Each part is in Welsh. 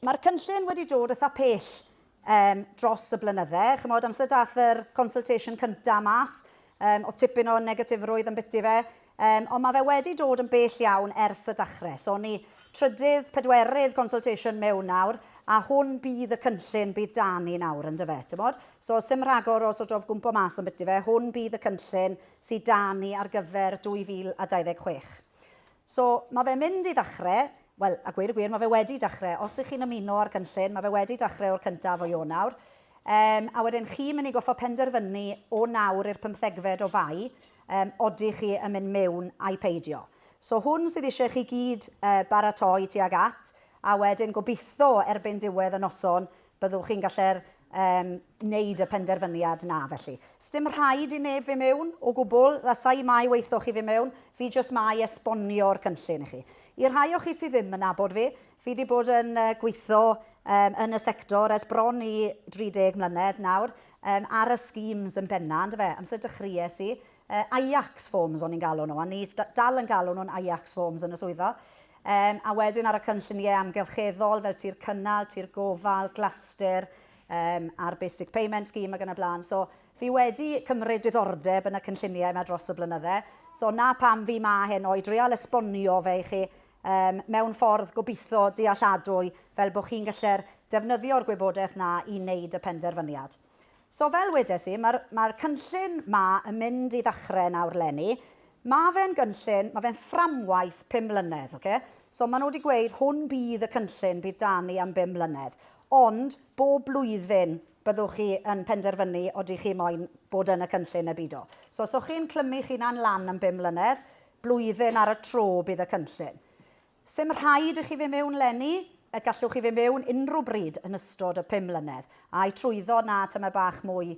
Mae'r cynllun wedi dod eitha pell dros y blynyddau. Chymod, amser dath yr consultation cynta mas, o tipyn o negatifrwydd yn biti fe, ond mae fe wedi dod yn bell iawn ers y dechrau. So, ni trydydd, pedwerydd consultation mewn nawr, a hwn bydd y cynllun bydd da ni nawr yn dyfe. So, sim rhagor o sort of gwmpo mas yn biti fe, hwn bydd y cynllun sydd da ni ar gyfer 2026. So, mae fe mynd i ddechrau, wel, a gweud y gwir, mae fe wedi dechrau. Os ych chi'n ymuno ar cynllun, mae fe wedi dechrau o'r cyntaf o Ionawr. A wedyn chi mynd i goffo penderfynu o nawr i'r 15fed o Fai, odi chi yn mynd mewn a'i peidio. So hwn sydd eisiau chi gyd baratoi tuag at, a wedyn gobeithio erbyn diwedd y noson, byddwch chi'n gallu'r wneud y penderfyniad na felly. Sdim rhaid i neb fi mewn o gwbl, ddasai mai weithoch chi fi mewn, fi jyst mai esbonio'r cynllun i chi. I rhai o chi sydd ddim yn nabod fi wedi bod yn gweithio yn y sector ers bron i 30 mlynedd nawr, ar y schemes yn benna, amser dechreuais i. Ajax forms o'n i'n galw nhw, a ni dal yn galw nhw'n Ajax forms yn y swyddfa. A wedyn ar y cynlluniau amgylcheddol fel tir cynnal, tir gofal, glaster, a'r basic payment scheme ac yn y blaen. So, fi wedi cymryd diddordeb yn y cynlluniau yma dros y blynydde. So, na pam fi ma heno i drial esbonio fe i chi mewn ffordd gobeithio dealladwy fel bod chi'n gallu'r defnyddio'r gwybodaeth na i wneud y penderfyniad. So fel wedes i, mae'r cynllun ma yn mynd i ddechrau nawr lenni. Mae fe'n gynllun, mae fe'n fframwaith 5 mlynedd. Okay? So maen nhw wedi gweud hwn bydd y cynllun bydd da ni am 5 mlynedd. Ond bob blwyddyn byddwch chi yn penderfynu odi chi moyn bod yn y cynllun y byd o. So chi'n clymu chi'n lan am 5 mlynedd, blwyddyn ar y tro bydd y cynllun. Sim rhaid i chi fi mewn lenni, gallwch chi fi mewn unrhyw bryd yn ystod y 5 mlynedd. A i trwyddo na tyma bach mwy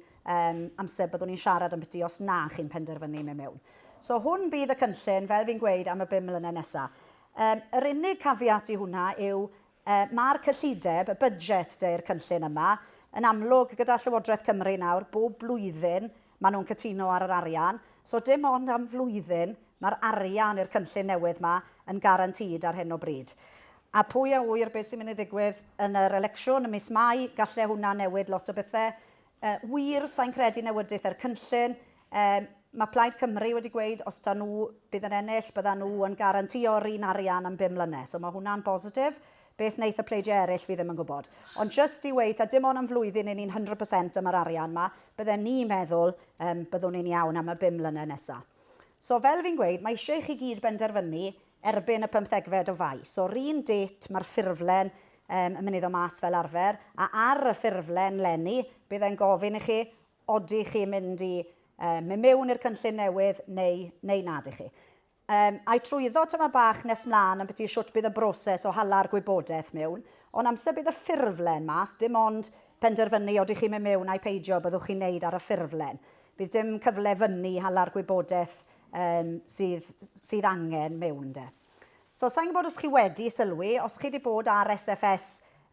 amser byddwn ni'n siarad am byti os na chi'n penderfynu mewn. So hwn bydd y cynllun fel fi'n gweud am y 5 mlynedd nesaf. Yr unig cafiat i hwnna yw mae'r cyllideb, y budget deu'r cynllun yma, yn amlwg gyda Llywodraeth Cymru nawr, bob blwyddyn maen nhw'n cytuno ar yr arian. So dim ond am flwyddyn mae'r arian i'r cynllun newydd yma yn garantid ar hyn o bryd. A pwy a wyr beth sy'n mynd i ddigwydd yn yr elecsiwn ym mis Mai, gallai hwnna newid lot o bethau. Wir, sa'n credu newydaeth yr cynllun. Mae Plaid Cymru wedi gweud os ta nhw bydd yn ennill, bydda nhw yn garantio'r un arian am 5 mlynedd. So mae hwnna'n positif. Beth wneith y pleidiau eraill fi ddim yn gwybod. Ond just i weid, a dim ond am flwyddyn i ni'n 100% am yr arian yma, byddai ni meddwl byddwn ni'n iawn am y 5 mlynedd nesaf. So fel fi'n gweud, mae eisiau chi gyd benderfynu erbyn y 15fed o Fai. So, un det mae'r ffurflen yn mynd iddo mas fel arfer, a ar y ffurflen lenni, bydd e'n gofyn i chi, odi chi mynd i mewn i'r cynllun newydd neu nad i chi. A'i trwyddo tyma bach nes mlaen am beth i siwt bydd y broses o hala'r gwybodaeth mewn, ond amser bydd y ffurflen mas, dim ond penderfynu odi chi mewn a'i peidio byddwch chi'n neud ar y ffurflen. Bydd dim cyfle fyny hala'r gwybodaeth sydd angen mewn de. So, sa'n gwybod os chi wedi sylwi, os chi wedi bod ar SFS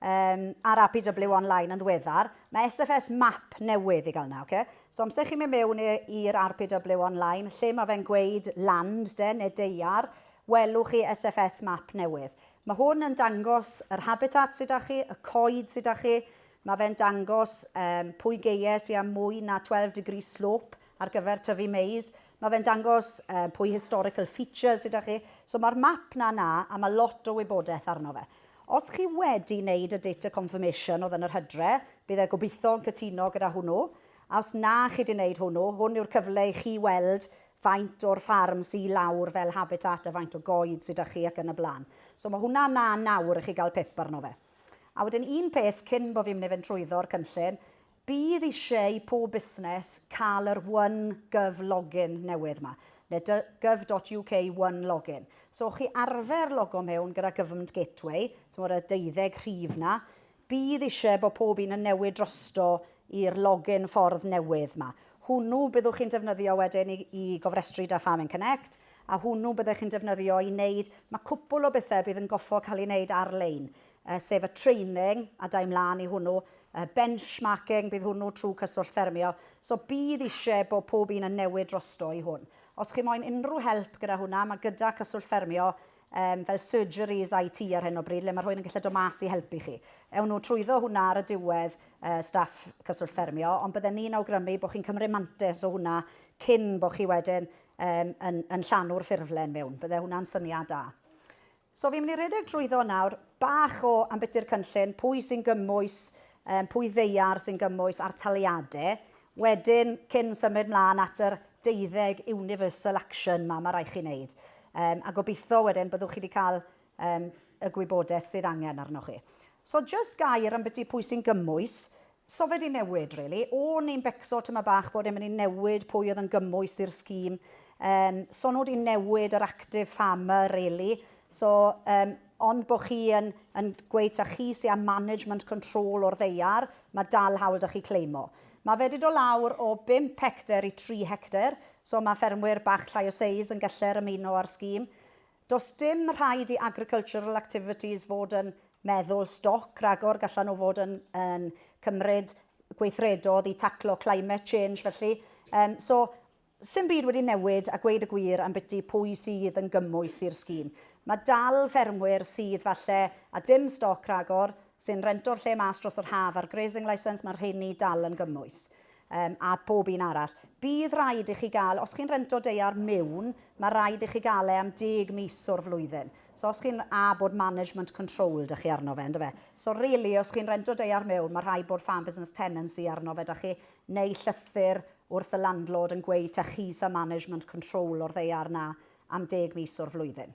ar APW online yn ddiweddar, mae SFS map newydd i gael yna. Okay? So, amser chi'n mynd mewn i'r APW online, lle mae fe'n gweud land de, neu deiar, welwch chi SFS map newydd. Mae hwn yn dangos yr habitat sydd â chi, y coed sydd â chi, mae fe'n dangos pwy geiau sydd am mwy na 12 degree slope ar gyfer tyfu maize. Mae fe'n dangos pwy historical features sydd â chi. So mae'r map na a mae lot o wybodaeth arno fe. Os chi wedi wneud y data confirmation oedd yn yr hydre, bydd e gobeithio yn cytuno gyda hwnnw. A os na chi wedi wneud hwnnw, hwn yw'r cyfle i chi weld faint o'r ffarm sy'n lawr fel habitat a faint o goed sydd â chi ac yn y blaen. So mae hwnna na nawr i chi gael pip arno fe. A wedyn un peth cyn bod fi'n mynd i fynd trwyddo'r cynllun, bydd eisiau i pob busnes cael yr OneGov login newydd yma, neu gov.uk One login. So, chi arfer logo mewn gyda Government Gateway, so y 12 rhif na, bydd eisiau bod pob un yn newid drosto i'r login ffordd newydd yma. Hwnnw byddwch chi'n defnyddio wedyn i gofrestru da Farming Connect, a hwnnw byddwch chi'n defnyddio i wneud, mae cwpl o bethau bydd yn goffo cael ei wneud ar-lein, sef y training, a da'i mlaen i hwnnw, benchmarking, bydd hwnnw trwy Cyswllt Ffermio. So bydd eisiau bod pob un yn newid drosto i hwn. Os chi moyn unrhyw help gyda hwnna, mae gyda Cyswllt Ffermio fel surgeries IT ar hyn o bryd, le mae rhywun yn gallu dod mas i helpu chi. Ewn nhw trwyddo hwnna ar y diwedd staff Cyswllt Ffermio, ond bydden ni'n awgrymu bod chi'n cymryd mantais o hwnna cyn bod chi wedyn yn llanw'r ffurflen mewn. Bydde hwnna'n syniad da. So fi'n mynd i redeg drwyddo nawr bach o ambiti'r cynllun, pwy sy'n gymwys, pwy ddeiar sy'n gymwys a'r taliadau. Wedyn, cyn symud mlaen at yr 12 Universal Action mae rhaid chi wneud. A gobeithio wedyn byddwch chi wedi cael y gwybodaeth sydd angen arnoch chi. So just gair ambiti pwy sy'n gymwys, so fe di newid, really. O'n i'n becso tyma bach bod e'n mynd i newid pwy oedd yn gymwys i'r sgîm. So nhw wedi newid yr active farmer, really. So, ond bod chi yn gweud ta chi sy'n am management control o'r ddeiar, mae dal hawl da chi cleimo. Mae fe wedi dod lawr o 5 hectar i 3 hectar, so mae ffermwyr bach llai o seis yn gallu'r ymuno ar sgîm. Does dim rhaid i agricultural activities fod yn meddwl stoc rhagor, gallan nhw fod yn cymryd gweithredoedd i taclo climate change felly. So, sy'n byd wedi newid a gweud y gwir am biti pwy sydd yn gymwys i'r sgîm. Mae dal ffermwyr sydd falle a dim stoc rhagor sy'n rento'r lle mas dros yr haf ar grazing licence, mae'r rheini dal yn gymwys. A pob un arall. Bydd rhaid i chi gael, os chi'n rento deiar mewn, mae rhaid i chi gael am 10 mis o'r flwyddyn. So os chi'n bod management control dych chi arno fe, ynddo fe. So really, os chi'n rento deiar mewn, mae rhaid bod farm business tenancy arno fe, dych chi neu llythyr wrth y landlord yn gweud ta chi sa management control o'r ddeiar na am 10 mis o'r flwyddyn.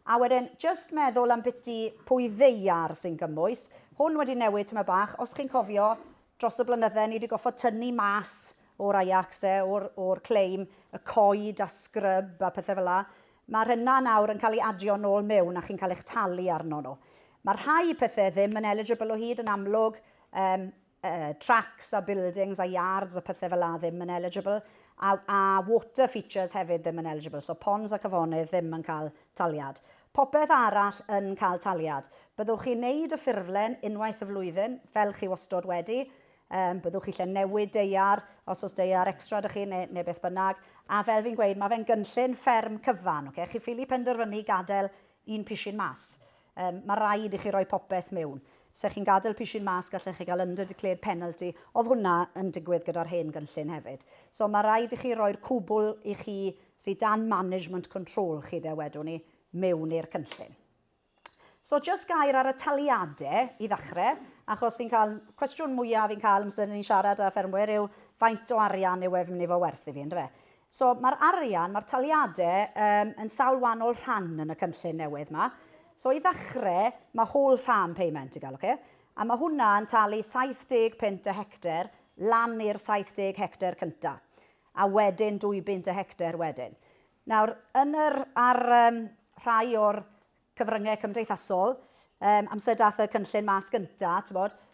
A wedyn, just meddwl am biti pwy ddeiar sy'n gymwys. Hwn wedi newid tyma bach. Os chi'n cofio, dros y blynydde, ni wedi goffo tynnu mas o'r Ajax, o'r claim, y coed a scrub a pethau fel la. Mae'r hynna nawr yn cael ei adio nôl mewn a chi'n cael eich talu arno nhw. Mae'r rhai pethau ddim yn eligible o hyd yn amlwg. Tracks a buildings a yards a pethau fel la ddim yn eligible. A water features hefyd ddim yn eligible. So ponds a cyfonydd ddim yn cael taliad. Popeth arall yn cael taliad. Byddwch chi'n neud y ffurflen unwaith y flwyddyn, fel chi wastod wedi. Byddwch chi lle newid deiar, os oes deiar extra dych chi neu beth bynnag. A fel fi'n gweud, mae fe'n gynllun fferm cyfan. Okay? Chi ffili penderfynu gadael un pishin mas. Mae rhaid i chi roi popeth mewn. Se chi'n gadael pishin mas, gallech chi gael under-declared penalty. Oedd hwnna yn digwydd gyda'r hen gynllun hefyd. So mae rhaid i chi roi'r cwbl i chi sydd dan management control chi de wedwn ni mewn i'r cynllun. So just gair ar y taliadau i ddechrau, achos fi'n cael, cwestiwn mwyaf fi'n cael amser ni'n siarad â ffermwyr yw faint o arian yw efn efo werth i fi, ynddo fe? So mae'r arian, mae'r taliadau yn sawl wahanol rhan yn y cynllun newydd yma. So i ddechrau, mae whole farm payment i gael, okay? A mae hwnna yn talu 70 pint y hectar lan i'r 70 hectar cynta. A wedyn 2 pint y hectar wedyn. Nawr, ar rhai o'r cyfryngau cymdeithasol, amser dath y cynllun mas gynta,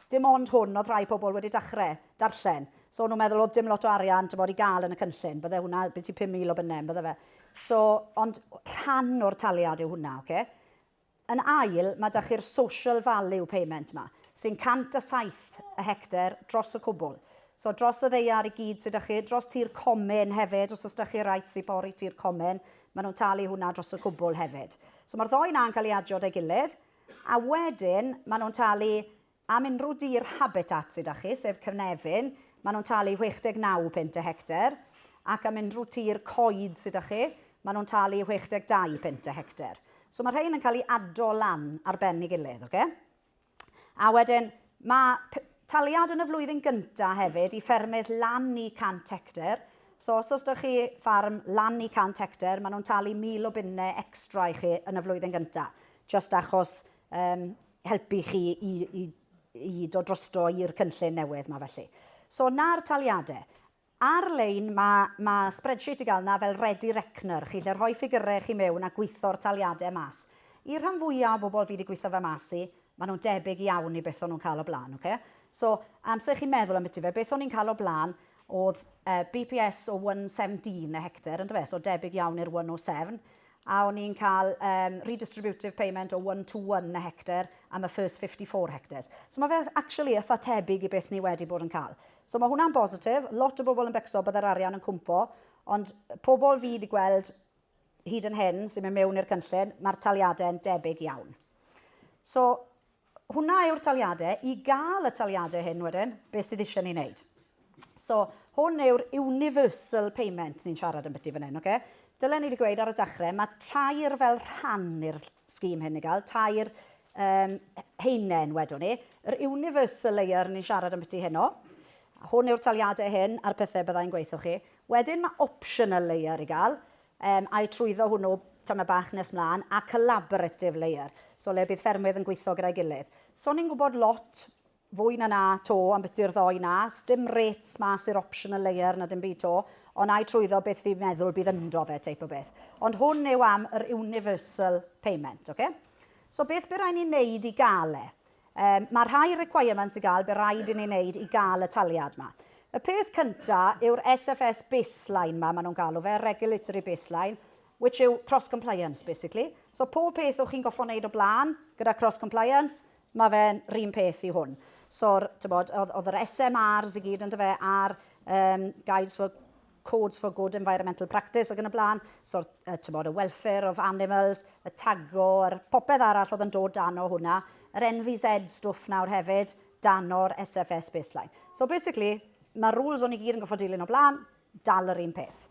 dim ond hwn oedd rhai pobl wedi dechrau darllen. So nhw'n meddwl oedd dim lot o arian i gael yn y cynllun. Bydde hwnna byti 5,000 o bunnem, bydde fe. So, ond rhan o'r taliad yw hwnna, okay? Yn ail, mae da chi'r social value payment yma, sy'n 107 y hectar dros y cwbl. So dros y ddeiar i gyd sydd da chi, dros tir comen hefyd, os oes da chi rhaid sy'n bori tir comen, maen nhw'n talu hwnna dros y cwbl hefyd. So mae'r ddoi na'n cael ei adio o'i gilydd, a wedyn maen nhw'n talu am unrhyw dir habitat sydd da chi, sef cynefin, maen nhw'n talu 69 pint y hectar, ac am unrhyw tir coed sydd da chi, maen nhw'n talu 62 pint y hectar. So mae rhain yn cael ei ado lan ar ben i gilydd, okay? A wedyn, mae taliad yn y flwyddyn gyntaf hefyd i ffermydd lan i 100 hectar. So os oes da chi ffarm lan i 100 hectar, maen nhw'n talu 1,000 o bunnau extra i chi yn y flwyddyn gyntaf. Just achos helpu chi i dod drosto i'r cynllun newydd yma felly. So na'r taliadau. Ar-lein mae spreadsheet i gael yna fel ready reckoner. Chi lle rhoi ffigurau chi mewn a gweithio'r taliadau mas. I'r rhan fwyaf o bobl fi wedi gweithio fe mas i, maen nhw'n debyg iawn i beth o'n nhw'n cael o blaen. Okay? So, amser chi'n meddwl am beth i fe, beth o'n i'n cael o blaen oedd BPS o 117 y hectar, ynddo fe? So debyg iawn i'r 107. A o'n i'n cael redistributive payment o 121 y hectar am y first 54 hectares. So mae fe actually eitha tebyg i beth ni wedi bod yn cael. So mae hwnna'n positif, lot o bobl yn becso byddai'r arian yn cwmpo, ond pobl fi wedi gweld hyd yn hyn sy'n mynd mewn i'r cynllun, mae'r taliadau'n debyg iawn. So, hwnna yw'r taliadau. I gael y taliadau hyn wedyn, beth sydd eisiau ni wneud? So, hwn yw'r universal payment ni'n siarad yn byti fan hyn, okay? Dylen ni wedi gweud ar y dechrau, mae tair fel rhan i'r sgîm hyn i gael, tair heinen wedwn ni. Yr universal layer ni'n siarad yn byti heno. Hwn yw'r taliadau hyn a'r pethau byddai'n gweithio chi. Wedyn mae optional layer i gael, a'i trwyddo hwnnw tyma bach nes mlaen, a collaborative layer. So, le bydd ffermydd yn gweithio gyda'i gilydd. So, ni'n gwybod lot fwy na to am byty'r ddoi na. Dim rates mas i'r optional layer na dim byd to, ond a'i trwyddo beth fi'n meddwl bydd yndo fe, teip o beth. Ond hwn yw am yr universal payment, okay? So, beth bydd rhaid ni'n neud i gael e? Mae rhai requirements i gael bydd rhaid i ni'n neud i gael y taliad yma. Y peth cyntaf yw'r SFS baseline yma, maen nhw'n galw fe, regulatory baseline, which yw cross-compliance, basically. So, pob peth o'ch chi'n goffo wneud o blaen gyda cross-compliance, mae fe'n rhywun peth i hwn. So, oedd yr SMRs i gyd yn dyfe a'r guides for codes for good environmental practice ac yn y blaen. So, y welfare of animals, y tagor, popeth arall oedd yn dod dan o hwnna. Yr NVZ stwff nawr hefyd, dan o'r SFS baseline. So, basically, mae rules o'n i gyd yn goffo dilyn o blaen, dal yr un peth.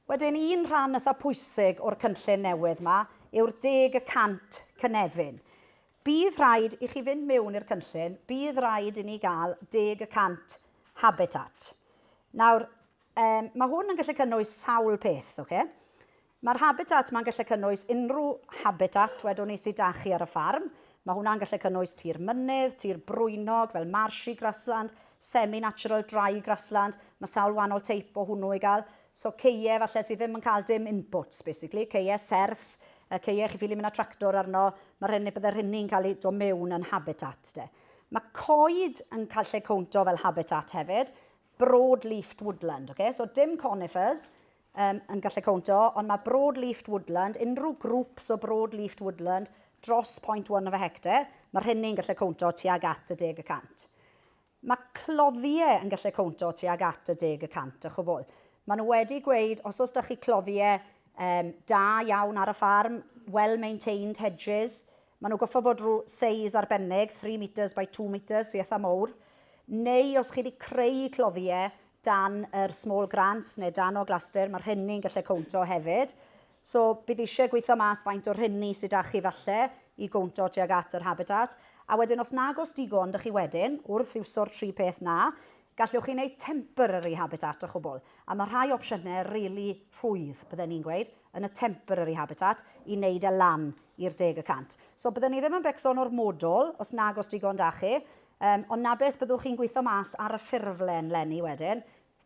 Wedyn, un rhan eitha pwysig o'r cynllun newydd yma yw'r 10% cynefin. Bydd rhaid i chi fynd mewn i'r cynllun, bydd rhaid i ni gael 10% habitat. Nawr, mae hwn yn gallu cynnwys sawl peth, okay? Mae'r habitat mae'n gallu cynnwys unrhyw habitat wedwn ni sydd da chi ar y ffarm. Mae hwnna'n gallu cynnwys tir mynydd, tir brwynog, fel marshy grassland, semi-natural dry grassland. Mae sawl wahanol teip o hwnnw i gael. So, ceie falle sydd ddim yn cael dim inputs, basically. Ceie serth, ceie chi ffili mynd â tractor arno, byddai'r hynny'n cael ei do mewn yn habitat. De. Mae coed yn cael ei cownto fel habitat hefyd, broad-leafed woodland. Okay? So, dim conifers yn gallu cownto, ond mae broad-leafed woodland, unrhyw grŵps o broad-leafed woodland dros 0.1 hectar, mae'r hynny'n gallu cownto tuag at y 10%. Mae cloddiau yn gallu cownto tuag at y 10%, ych o bol. Maen nhw wedi gweud, os oes da chi cloddiau da iawn ar y ffarm, well-maintained hedges, maen nhw goffo bod rhyw seis arbennig, 3 metres by 2 metres, sy'n eitha mowr, neu os chi wedi creu cloddiau dan yr small grants neu dan o glaster, mae'r hynny'n gallu cownto hefyd. So, bydd eisiau gweithio mas faint o'r hynny sydd â chi falle i gownto tuag at yr habitat. A wedyn, os nag os digon da chi wedyn, wrth iwso'r 3 peth na, gallwch chi wneud temporary habitat o'ch o bol. A mae rhai opsiynau really rhwydd, bydden ni'n gweud, yn y temporary habitat i wneud e lan i'r 10%. So, bydden ni ddim yn becson o'r modol, os nag os digon da chi, ond na beth byddwch chi'n gweithio mas ar y ffurflen lenni wedyn.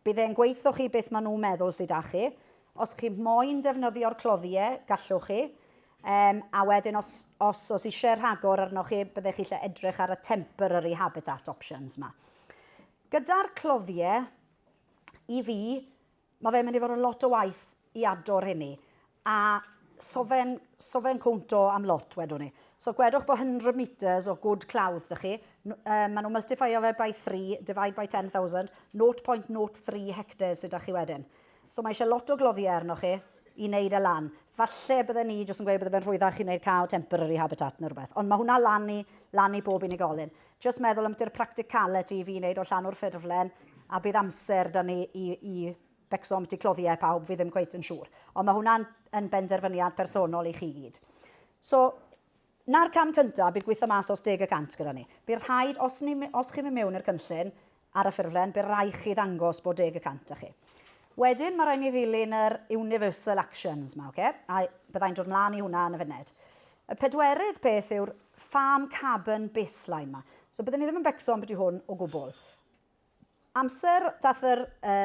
Byddai'n gweithio chi beth maen nhw'n meddwl sydd â chi. Os chi moyn defnyddio'r cloddiau, gallwch chi. A wedyn, os eisiau rhagor arno chi, byddech chi lle edrych ar y temporary habitat options yma. Gyda'r cloddiau, i fi, mae fe'n mynd i fod yn lot o waith i ador hynny. A sofen cwnto am lot, wedwn ni. So, gwedwch bod 100 metres o good clawdd ydych chi. Maen nhw'n multifio fe by 3, divide by 10,000, 0.03 hectares ydych chi wedyn. So, mae eisiau lot o gloddiau arno chi i wneud y lan. Falle bydden ni jyst yn gweud bydde fe'n rhwyddach i wneud cael temporary habitat neu rhywbeth. Ond mae hwnna lan i bob unigolyn. Jyst meddwl am ydy'r practicality i fi wneud o llan o'r ffurflen, a bydd amser da ni i becso am ti cloddiau pawb, fi ddim gweith yn siŵr. Ond mae hwnna'n benderfyniad personol i chi gyd. So, na'r cam cyntaf bydd gweithio mas os 10% gyda ni. Bydd rhaid, os chi'n mynd mewn i'r cynllun ar y ffurflen, bydd rhaid chi ddangos bod 10% â chi. Wedyn, mae rhaid ni ddilyn yr universal actions yma, okay? A byddai'n dod mlaen i hwnna yn y funed. Y pedwerydd peth yw'r farm carbon baseline yma. So, byddwn ni ddim yn becso am beth yw hwn o gwbl. Amser dath yr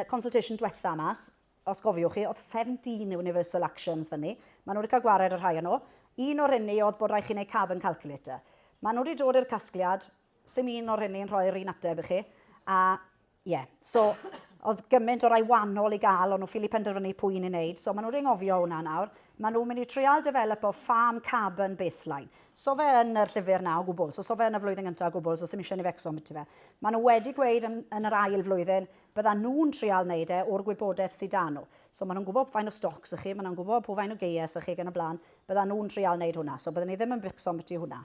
consultation diwetha mas, os gofiwch chi, oedd 17 universal actions fyny. Maen nhw wedi cael gwared yr rhai yno. Un o'r hynny oedd bod rhaid chi wneud carbon calculator. Maen nhw wedi dod i'r casgliad, sy'n un o'r hynny yn rhoi'r un ateb i chi. A, so, oedd gymaint o rai wannol i gael, ond nhw'n ffili penderfynu pwy ni'n wneud. So, maen nhw wedi ngofio hwnna nawr. Maen nhw'n mynd i trial develop o farm carbon baseline. So fe yn yr llyfr na o gwbl, so fe yn y flwyddyn gyntaf o gwbl, so sy'n eisiau ni fecso am beth fe. Maen nhw wedi gweud yn yr ail flwyddyn, bydda nhw'n trial wneud o'r gwybodaeth sydd dan nhw. So maen nhw'n gwybod faint o stocs ych chi, maen nhw'n gwybod pwy faint o geies ych chi gan y blaen, bydda nhw'n trial wneud hwnna. So bydda ni ddim yn fecso am beth hwnna.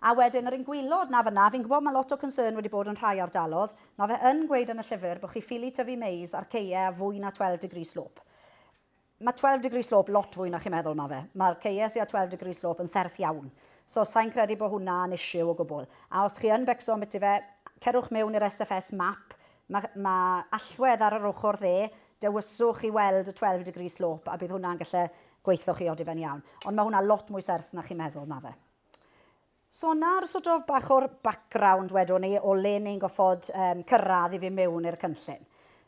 A wedyn, yr un gwylod na fyna, fi'n gwybod mae lot o concern wedi bod yn rhai ardalodd, mae fe yn gweud yn y llyfr bod chi ffili tyfu meis ar ceiau fwy na 12 degree slope. Mae 12 degree slope lot fwy na chi'n meddwl mae fe. Mae'r ceiau sydd â 12 degree slope yn serth iawn. So, sa'n credu bod hwnna yn issue o gwbl. A os chi yn becso am beth fe, cerwch mewn i'r SFS map, mae allwedd ar yr ochr dde, dewyswch i weld y 12 degree slope, a bydd hwnna'n gallu gweithio chi o difenn iawn. Ond mae hwnna lot mwy serth na chi'n meddwl mae fe. So, na'r sort of bach o'r background wedwn ni o le ni'n goffod cyrraedd i fi mewn i'r cynllun.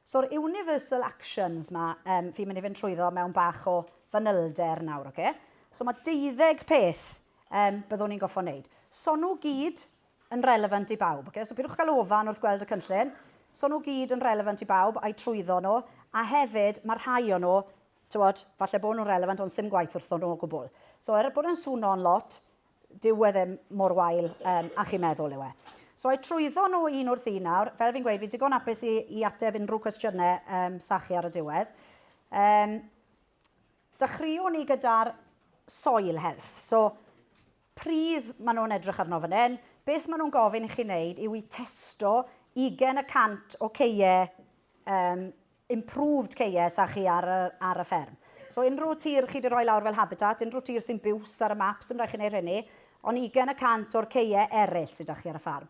So'r universal actions ma, fi'n mynd i fynd trwyddo mewn bach o fanylder nawr, okay? So mae 12 peth byddwn ni'n goffo wneud. So nhw gyd yn relevant i bawb, okay? So bydwch gael ofan wrth gweld y cynllun. So nhw gyd yn relevant i bawb a'i trwyddo nhw, a hefyd mae rhai o nhw, tywod, falle bod nhw'n relevant ond sim gwaith wrtho nhw o gwbl. So bod yn swno'n lot, dyw e ddim mor wael a chi'n meddwl yw e. So, a'i trwyddo nhw un wrth un nawr, fel fi'n gweud, fi digon apus i ateb unrhyw cwestiynau sachu ar y diwedd. Dechreuwn ni gyda'r soil health. So, pryd maen nhw'n edrych arno fan hyn, beth maen nhw'n gofyn i chi wneud yw i testo 20% o ceiau, improved ceiau sachu ar y fferm. So, unrhyw tir chi wedi rhoi lawr fel habitat, unrhyw tir sy'n biws ar y map, sy'n rhaid chi wneud hynny, ond 20% o'r ceiau eraill sydd â chi ar y ffarm.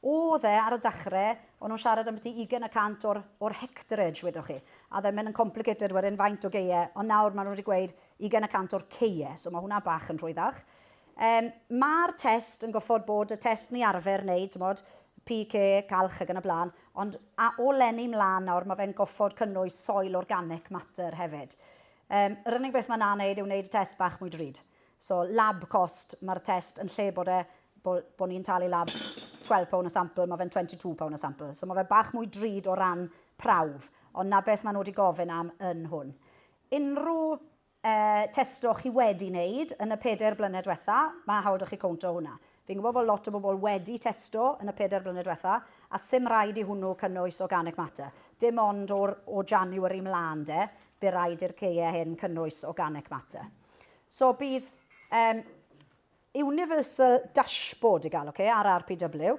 Oedd ar y dechrau, o'n nhw'n siarad am beth 20% o'r hectarage, wedwch chi. A ddim yn complicated wedyn faint o geiau, ond nawr maen nhw wedi gweud 20% o'r ceiau, so mae hwnna bach yn rhwyddach. Mae'r test yn goffod bod y test ni arfer wneud, tymod, PK, calch ag yn y blaen, ond o lenni mlaen nawr, mae fe'n goffod cynnwys soil organic matter hefyd. Yr unig beth mae'n wneud yw wneud y test bach mwy drud. So, lab cost, mae'r test yn lle bod ni'n talu lab 12 pound a sample, mae fe'n 22 pound a sample. So mae fe bach mwy drud o ran prawf, ond na beth maen nhw wedi gofyn am yn hwn. Unrhyw testo chi wedi wneud yn y 4 blynedd diwetha, mae hawdd chi counto hwnna. Fi'n gwybod bod lot o bobl wedi testo yn y 4 blynedd diwetha, a sim rhaid i hwnnw cynnwys organic matter. Dim ond o January mlaen de, bydd rhaid i'r ceiau hyn cynnwys organic matter. So bydd universal dashboard i gael, okay, ar RPW.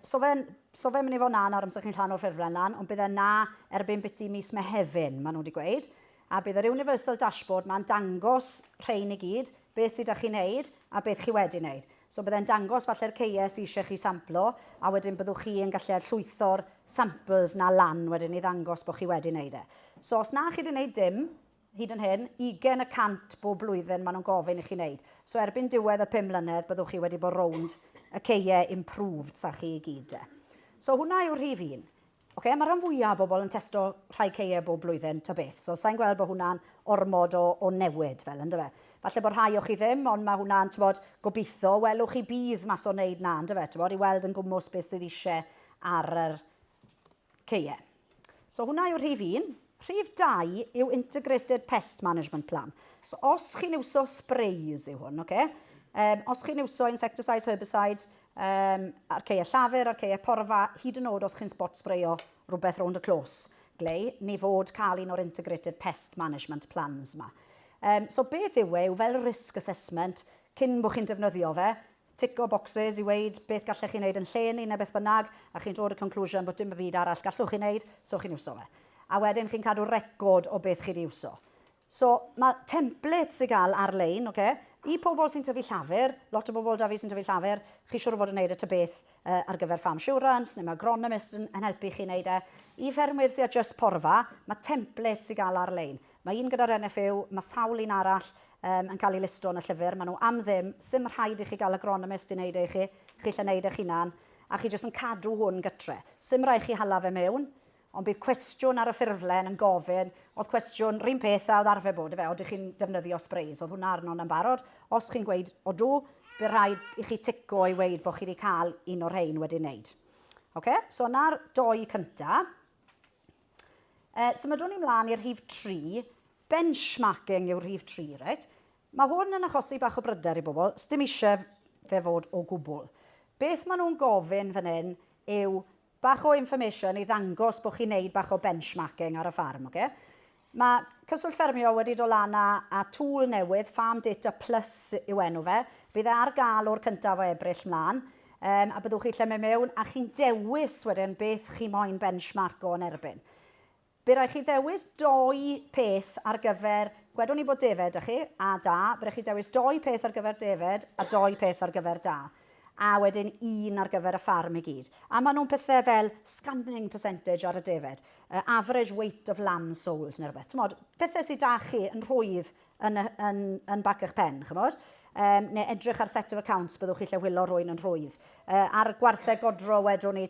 So fe'n mynd i fod na nawr amser chi'n llan o'r ffurflen lan, ond bydd e na erbyn biti mis Mehefin, maen nhw wedi gweud. A bydd yr universal dashboard ma'n dangos rhain i gyd, beth sydd â chi wneud a beth chi wedi wneud. So byddai'n dangos falle'r ceiau sydd eisiau chi samplo, a wedyn byddwch chi yn gallu llwytho'r samples na lan wedyn i ddangos bod chi wedi wneud e. So os na chi wedi wneud dim, hyd yn hyn, 20% bob blwyddyn maen nhw'n gofyn i chi wneud. So erbyn diwedd y 5 mlynedd, byddwch chi wedi bod rownd y ceiau improved sa chi i gyd. So hwnna yw'r rhif 1. Okay, mae rhan fwyaf o bobl yn testo rhai ceiau bob blwyddyn ta beth. So sa'n gweld bod hwnna'n ormod o newid fel, ynddo fe. Falle bod rhai o chi ddim, ond mae hwnna'n gobeithio, welwch chi bydd mas o wneud na, ynddo fe, i weld yn gwmws beth sydd eisiau ar yr ceiau. So hwnna yw'r rhif 1. Rhif 2 yw Integrated Pest Management Plan. So os chi'n iwso sprays yw hwn, okay? Os chi'n iwso insecticides, herbicides, ar ceiau llafur, ar ceiau porfa, hyd yn oed os chi'n spot sprayo rhywbeth rownd y clos, glei, ni fod cael un o'r Integrated Pest Management Plans yma. So beth yw fel risk assessment cyn bod chi'n defnyddio fe, tico boxes i weid beth gallech chi'n neud yn lle ni neu beth bynnag, a chi'n dod y conclusion bod dim byd arall gallwch chi'n neud, so chi'n iwso fe. A wedyn chi'n cadw record o beth chi'n iwso. So mae templates i gael ar-lein, okay? I pobl sy'n tyfu llafur, lot o bobl da fi sy'n tyfu llafur, chi siŵr o fod yn neud y ta beth ar gyfer farm assurance, neu mae agronomist yn helpu chi wneud e. I ffermwyr sy'n just porfa, mae templates i gael ar-lein. Mae un gyda'r NFU, mae sawl un arall yn cael ei listo yn y llyfr, maen nhw am ddim, sim rhaid i chi gael agronomist i wneud e chi, chi'n wneud eich hunan, a chi jyst yn cadw hwn gytre. Sim rhaid chi hala fe mewn, ond bydd cwestiwn ar y ffurflen yn gofyn, oedd cwestiwn rhywun peth a oedd arfer bod, oeddech chi'n defnyddio sprays, oedd hwnna arno'n yn barod. Os chi'n gweud, odw, bydd rhaid i chi tico i weid bod chi wedi cael un o'r rhain wedi wneud. Okay? So na'r 2 cyntaf. Symudwn ni mlaen i'r rhif 3. Benchmarking yw'r rhif 3, right? Mae hwn yn achosi bach o bryder i bobl, sdim eisiau fe fod o gwbl. Beth maen nhw'n gofyn fan hyn yw bach o information i ddangos bod chi'n neud bach o benchmarking ar y ffarm. Okay? Mae Cyswllt Ffermio wedi dod lan a tŵl newydd, Farm Data Plus yw enw fe. Bydd ar gael o'r cyntaf o Ebrill mlaen. A byddwch chi lle mewn a chi'n dewis wedyn beth chi moyn benchmarko yn erbyn. Bydd rhaid chi ddewis 2 peth ar gyfer, gwedwn ni bod defed ych chi, a da, bydd rhaid chi dewis 2 peth ar gyfer defed a 2 peth ar gyfer da. A wedyn 1 ar gyfer y ffarm i gyd. A maen nhw'n pethau fel scanning percentage ar y defed, average weight of lamb sold neu rhywbeth. Pethau sydd da chi yn rhwydd yn bac eich pen, chymod? Neu edrych ar set of accounts byddwch chi lle wylo rwy'n yn rhwydd. Ar gwarthau godro wedwn ni,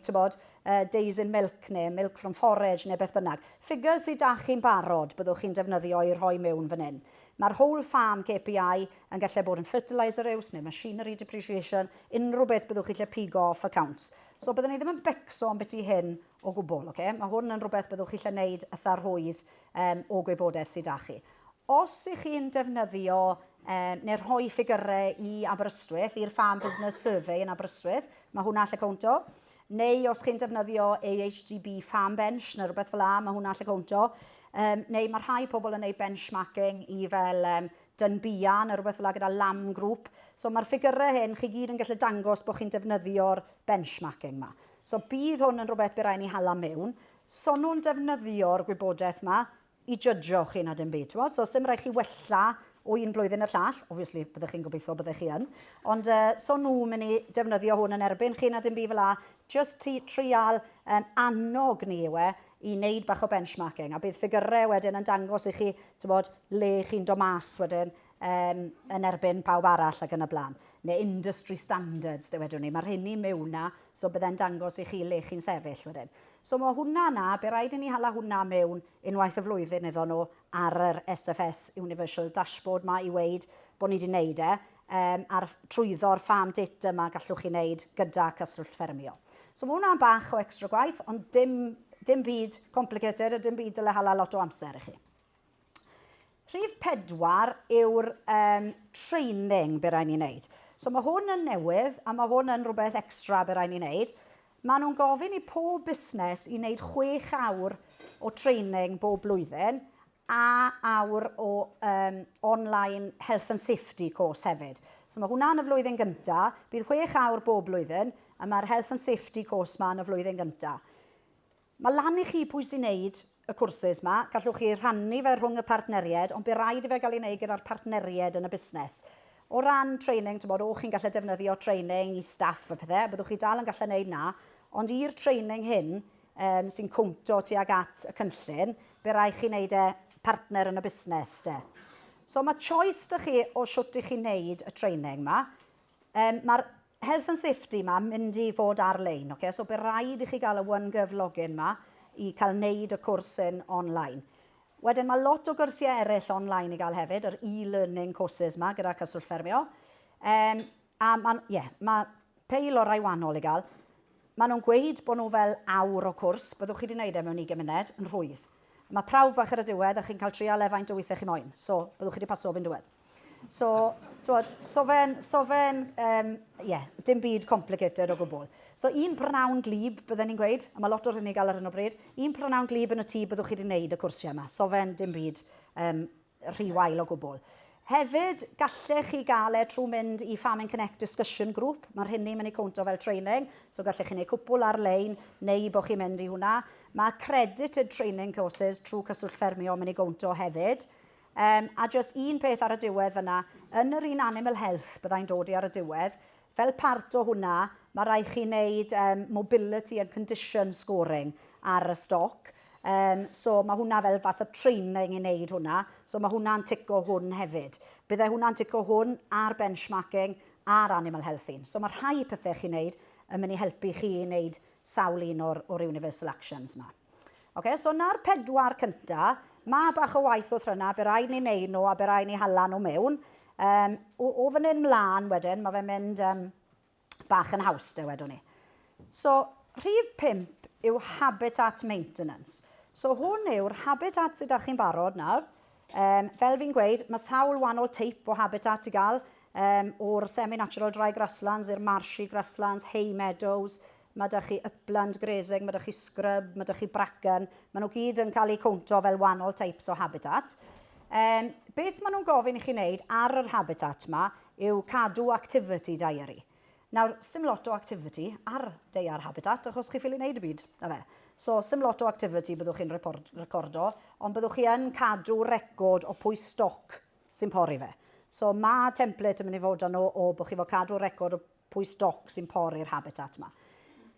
days in milk neu milk from forage neu beth bynnag. Figures sydd da chi'n barod byddwch chi'n defnyddio i rhoi mewn fan hyn. Mae'r whole farm KPI yn gallu bod yn fertiliser use neu machinery depreciation, unrhyw beth byddwch chi lle pigo off accounts. So byddwn ni ddim yn becso am beth i hyn o gwbl. Okay? Mae hwn yn rhywbeth byddwch chi lle wneud ytha rhwydd o gwybodaeth sydd â chi. Os ych chi'n defnyddio neu rhoi ffigurau i Aberystwyth, i'r Farm Business Survey yn Aberystwyth, mae hwnna lle counto. Neu os chi'n defnyddio AHDB Farm Bench neu rhywbeth fel la, mae hwnna lle counto. Neu mae rhai pobl yn gwneud benchmarking i fel Dunbia neu rhywbeth fel la gyda lamb grŵp. So mae'r ffigurau hyn chi gyd yn gallu dangos bod chi'n defnyddio'r benchmarking yma. So bydd hwn yn rhywbeth bydd rhaid ni hala mewn. So nhw'n defnyddio'r gwybodaeth yma i jydgio chi na dim byd. So sy'n rhaid chi wella o un blwyddyn y llall, obviously byddwch chi'n gobeithio byddwch chi yn, ond so nhw'n mynd i defnyddio hwn yn erbyn chi na dim byd fel la, just trial annog ni yw i wneud bach o benchmarking, a bydd ffigurau wedyn yn dangos i chi le chi'n do mas wedyn yn erbyn pawb arall ac yn y blaen. Neu industry standards, wedwn ni. Mae'r hynny mewn na, so byddai'n dangos i chi le chi'n sefyll wedyn. So mae hwnna na, bydd rhaid i ni hala hwnna mewn unwaith y flwyddyn iddyn nhw ar yr SFS Universal Dashboard ma i weid bod ni wedi wneud ar trwyddo'r farm data yma gallwch chi wneud gyda Cyswllt Ffermio. So mae hwnna'n bach o extra gwaith, ond dim byd complicated a dim byd dyle hala lot o amser i chi. Rhif 4 yw'r training bydd rhaid ni wneud. So mae hwn yn newydd a mae hwn yn rhywbeth extra bydd rhaid ni wneud. Maen nhw'n gofyn i pob busnes i wneud 6 awr o training bob blwyddyn a awr o online health and safety course hefyd. So mae hwnna yn y flwyddyn gyntaf, bydd 6 awr bob blwyddyn a mae'r health and safety course ma yn y flwyddyn gyntaf. Mae lan i chi pwy sy'n wneud y cwrsys yma, gallwch chi rhannu fe rhwng y partneriaid, ond bydd rhaid i fe gael ei wneud gyda'r partneriaid yn y busnes. O ran training, o'ch chi'n gallu defnyddio training i staff y pethau, byddwch chi dal yn gallu wneud na, ond i'r training hyn sy'n cwmto tuag at y cynllun, bydd rhaid chi wneud partner yn y busnes. So mae choice da chi o siwt i chi wneud y training yma. Mae'r health and safety yma mynd i fod ar-lein. Okay? So bydd rhaid i chi gael y OneGov login yma i cael wneud y cwrs yn online. Wedyn mae lot o gyrsiau eraill online i gael hefyd, yr e-learning courses yma gyda Cyswllt Ffermio. Mae peil o rai wahanol i gael. Maen nhw'n gweud bod nhw fel awr o cwrs, byddwch chi wedi gwneud mewn 20 munud yn rhwydd. Mae prawf bach ar y diwedd a chi'n cael trial lefaint o weithiau chi moyn, so byddwch chi wedi paso fe'n diwedd. Dim byd complicated o gwbl. So un prynawn glib bydden ni'n gweud, a mae lot o'r hynny gael ar hyn o bryd, un prynawn glib yn y tŷ byddwch chi wedi wneud y cwrsiau yma, so fe'n dim byd rhywael o gwbl. Hefyd, gallech chi gael trwy mynd i Farming Connect Discussion Group. Mae'r hynny mynd i counto fel training, so gallech chi wneud cwpl ar-lein neu bod chi'n mynd i hwnna. Mae accredited training courses trwy Cyswllt Ffermio mynd i counto hefyd. A just un peth ar y diwedd fyna, yn yr un animal health byddai'n dod i ar y diwedd, fel part o hwnna, mae rhaid chi wneud mobility and condition scoring ar y stoc. So mae hwnna fel fath o training i wneud hwnna, so mae hwnna'n tico hwn hefyd. Byddai hwnna'n tico hwn ar benchmarking a'r animal health un. So mae rhai pethau chi'n wneud yn mynd i helpu chi i wneud sawl un o'r universal actions yma. Okay, so na'r 4 cynta, mae bach o waith o thryna, bydd rhaid ni wneud nhw a bydd rhaid ni hala nhw mewn. O fan hyn mlaen wedyn, mae fe'n mynd bach yn haws, wedwn ni. So, rhif 5 yw habitat maintenance. So hwn yw'r habitat sydd â chi'n barod nawr. Fel fi'n gweud, mae sawl wahanol teip o habitat i gael, o'r semi-natural dry grasslands i'r marshy grasslands, hay meadows, mae ydych chi upland grazing, mae ydych chi scrub, mae ydych chi bracken, mae nhw gyd yn cael eu cownto fel wahanol types o habitat. Beth maen nhw'n gofyn i chi wneud ar yr habitat yma yw cadw activity diary. Nawr, sim lot o activity ar deiar habitat, achos chi ffili wneud y byd, na fe. So, sim lot o activity byddwch chi'n recordo, ond byddwch chi yn cadw record o pwy stoc sy'n pori fe. So, mae template yn mynd i fod arno o bod chi fod cadw record o pwy stoc sy'n pori'r habitat yma.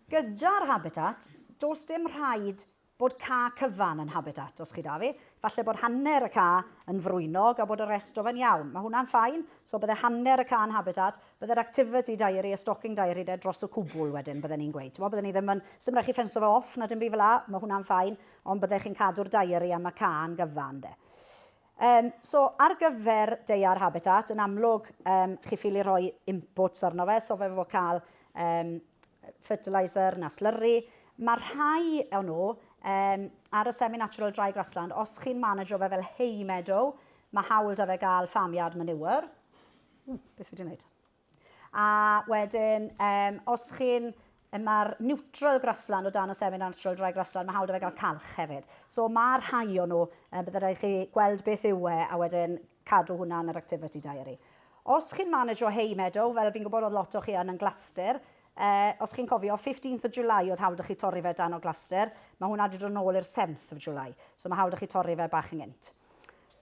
Gyda'r habitat, does dim rhaid bod ca cyfan yn habitat, os chi da fi. Falle bod hanner y ca yn frwynog a bod y rest o fe'n iawn. Mae hwnna'n ffain, so bydde hanner y ca yn habitat, bydde'r activity diary, y stocking diary de dros y cwbl wedyn, bydden ni'n gweud. Bydden ni ddim yn, sy'n rhaid chi ffenso fe off na dim byd fel la, mae hwnna'n ffain, ond bydde chi'n cadw'r diary am y ca yn gyfan de. So, ar gyfer deiar habitat, yn amlwg, chi ffili rhoi inputs arno fe, so fe fod cael fertiliser na slurry. Mae rhai o nhw ar y semi-natural dry grassland, os chi'n manageo fe fel hay meadow, mae hawl da fe gael ffamiad manure. Beth fi wedi wneud? A wedyn, os chi'n, mae'r neutral grassland o dan y semi-natural dry grassland, mae hawl da fe gael calch hefyd. So mae rhai o nhw, bydde rhaid chi gweld beth yw e, a wedyn cadw hwnna yn yr activity diary. Os chi'n manageo hay meadow, fel fi'n gwybod oedd lot o chi yn glasur, os chi'n cofio, 15th of July oedd hawl da chi torri fe dan o glasur, mae hwnna wedi dod nôl i'r 7th of July, so mae hawl da chi torri fe bach yn gynt.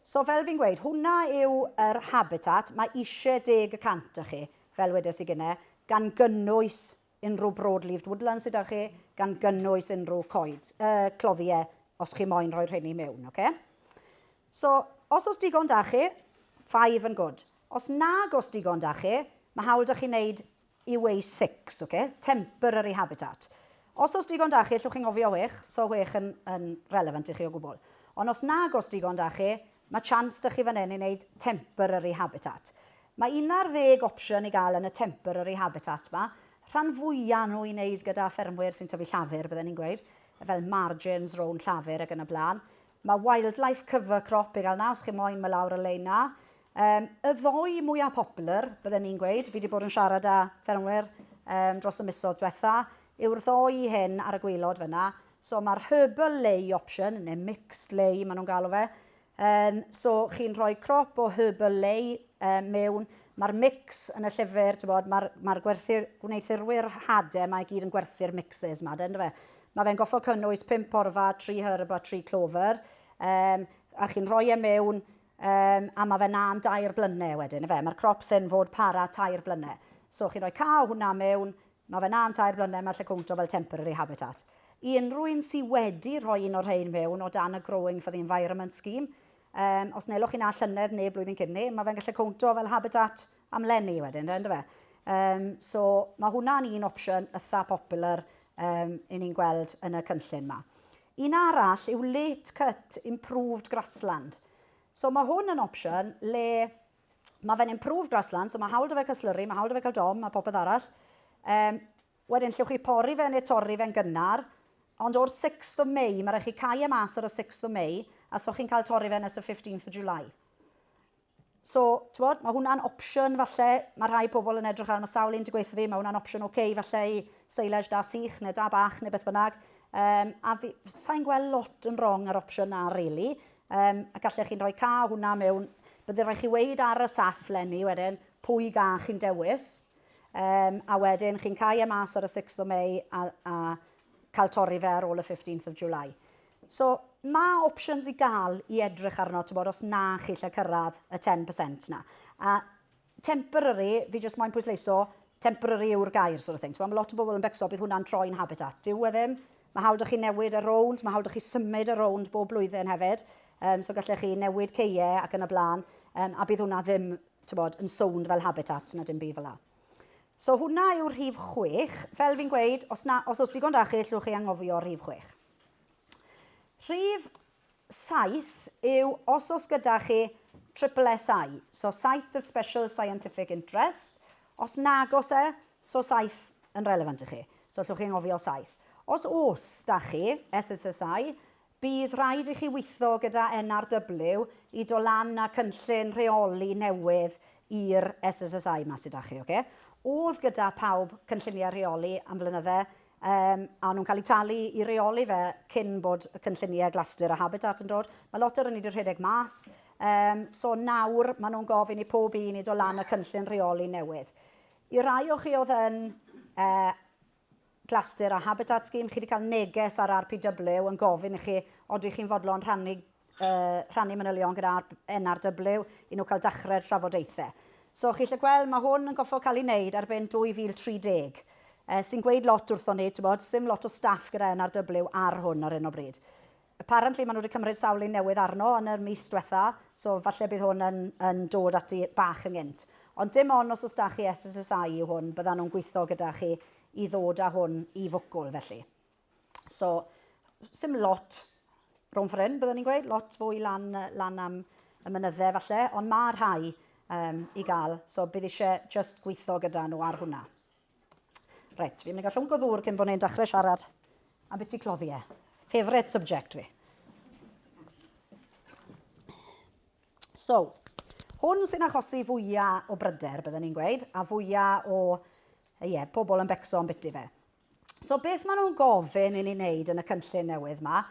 So fel fi'n gweud, hwnna yw yr habitat, mae eisiau 10% â chi, fel wedes i gynne, gan gynnwys unrhyw broad-leaved woodland sydd â chi, gan gynnwys unrhyw cloddiau, os chi moyn rhoi rheini mewn, okay? So, os oes digon da chi, 5 yn good. Os nag oes digon da chi, mae hawl da chi wneud EW6, okay? Temporary habitat. Os oes digon da chi, llwch chi'n ngofio 6, so 6 yn relevant i chi o gwbl. Ond os nag oes digon da chi, mae chance da chi fan hyn i wneud temporary habitat. Mae 11 opsiwn i gael yn y temporary habitat yma. Rhan fwyaf nhw i wneud gyda ffermwyr sy'n tyfu llafur, byddwn ni'n gweud, fel margins, rown llafur ac yn y blaen. Mae wildlife cover crop i gael na, os chi moyn mae lawr y lein na. Y ddoi mwyaf popular, byddwn ni'n gweud, fi wedi bod yn siarad â ffermwyr dros y misoedd diwetha, yw'r ddoi hyn ar y gwaelod fyna. So mae'r herbal lay option, neu mixed lay maen nhw'n galw fe. So chi'n rhoi crop o herbal lay mewn. Mae'r mix yn y llyfr, mae'r gweithredwyr hadau mae gyd yn gwerthu'r mixes yma, fe. Mae fe'n goffo cynnwys 5 porfa, 3 herb a 3 clover. A chi'n rhoi e mewn, a mae fe na am 2 blynedd wedyn, fe. Mae'r crop sy'n fod para 2 blynedd. So chi'n rhoi cael hwnna mewn, mae fe na am 2 blynedd, mae'r lle cwnto fel temporary habitat. I unrhyw un sydd wedi rhoi un o'r rhain mewn o dan y Growing for the Environment Scheme, os nelwch chi na llynedd neu blwyddyn cynni, mae fe'n gallu cwnto fel habitat am lenni wedyn, fe. So mae hwnna'n un opsiwn eitha popular i ni'n gweld yn y cynllun yma. Un arall yw late cut improved grassland. So mae hwn yn opsiwn le mae fe'n improved grassland, so mae hawl da fe cael slurry, mae hawl da fe cael dom a popeth arall. Wedyn llwch chi pori fe neu torri fe'n gynnar, ond o'r 6th of May, mae rhaid chi cau y mas ar y 6th of May, a so chi'n cael torri fe nes y 15th of July. So, mae hwnna'n opsiwn falle, mae rhai pobl yn edrych ar, mae sawl un di gweithio fi, mae hwnna'n opsiwn oce, falle i seilage da sych neu da bach neu beth bynnag. A sa'n gweld lot yn wrong ar opsiwn na, really. A gallech chi'n rhoi ca hwnna mewn, bydde rhaid chi weid ar y saff lenni wedyn, pwy ga chi'n dewis. A wedyn chi'n cau e mas ar y 6th of May a cael torri fe ar ôl y 15th of July. So, mae options i gael i edrych arno, os na chi lle cyrraedd y 10% na. A temporary, fi jyst moyn pwysleiso, temporary yw'r gair, sort of thing. Mae lot o bobl yn becso bydd hwnna'n troi'n habitat. Dyw e ddim. Mae hawl da chi newid y rownd, mae hawl da chi symud y rownd bob blwyddyn hefyd. So gallech chi newid ceiau ac yn y blaen, a bydd hwnna ddim yn sownd fel habitat na dim byd fel la. So hwnna yw'r rhif 6. Fel fi'n gweud, os oes digon da chi, llwch chi angofio rhif 6. Rhif 7 yw os oes gyda chi SSSI, so Site of Special Scientific Interest. Os nagos e, so saith yn relevant i chi. So llwch chi angofio saith. Os da chi, SSSI, bydd rhaid i chi weithio gyda NRW i do lan a cynllun rheoli newydd i'r SSSI yma sydd â chi. Okay? Oedd gyda pawb cynlluniau rheoli am flynyddau, a nhw'n cael eu talu i reoli fe cyn bod y cynlluniau glasur a habitat yn dod. Mae lot o'r hynny wedi rhedeg mas, so nawr maen nhw'n gofyn i pob un i do lan y cynllun reoli newydd. I rai o chi oedd yn glasur a habitat scheme, chi wedi cael neges ar RPW yn gofyn i chi odych chi'n fodlon rhannu manylion gyda NRW i nhw cael dechrau'r trafodaethau. So chi'n lle gweld, mae hwn yn goffo cael ei wneud ar ben 2030, sy'n gweud lot wrtho ni, sim lot o staff gyda NRW ar hwn ar hyn o bryd. Apparently, maen nhw wedi cymryd sawl un newydd arno yn yr mis diwetha, so falle bydd hwn yn dod ati bach yn gynt. Ond dim ond os oes da chi SSSI yw hwn, byddan nhw'n gweithio gyda chi i ddod â hwn i fwcwl felly. So, sim lot rhwng ffrin, byddwn ni'n gweud, lot fwy lan am y mynyddau falle, ond mae rhai i gael, so bydd eisiau just gweithio gyda nhw ar hwnna. Reit, fi'n mynd i gael llwng goddŵr cyn bod ni'n dechrau siarad am beth i cloddiau. Favourite subject fi. So, hwn sy'n achosi fwyaf o bryder, byddwn ni'n gweud, a fwyaf o pobl yn becso yn biti fe. So beth maen nhw'n gofyn i ni wneud yn y cynllun newydd yma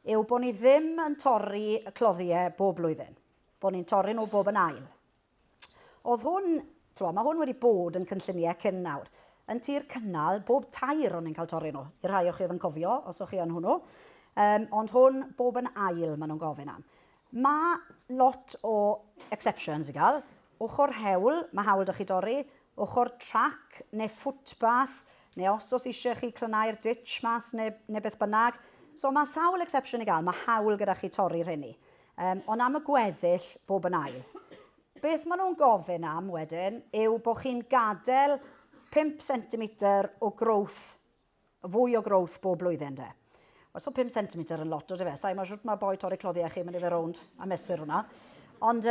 yw bod ni ddim yn torri y cloddiau bob blwyddyn. Bod ni'n torri nhw bob yn ail. Oedd hwn, mae hwn wedi bod yn cynlluniau cyn nawr. Yn tir cynnal, bob tair o'n i'n cael torri nhw. I rai o chi oedd yn cofio, os o'ch chi yn hwnnw. Ond hwn bob yn ail maen nhw'n gofyn am. Mae lot o exceptions i gael. Ochr hewl, mae hawl dych chi dorri. Ochr trac neu footbath, neu os eisiau chi clynau'r ditch mas neu beth bynnag. So mae sawl exception i gael, mae hawl gyda chi torri'r hynny. Ond am y gweddill bob yn ail. Beth maen nhw'n gofyn am wedyn yw bod chi'n gadael 5 cm o growth, fwy o growth bob blwyddyn de. So 5 cm yn lot o dy fe. Sa'i mae'n siwrt mae boi torri cloddiau chi mynd i fe rownd a mesur hwnna. Ond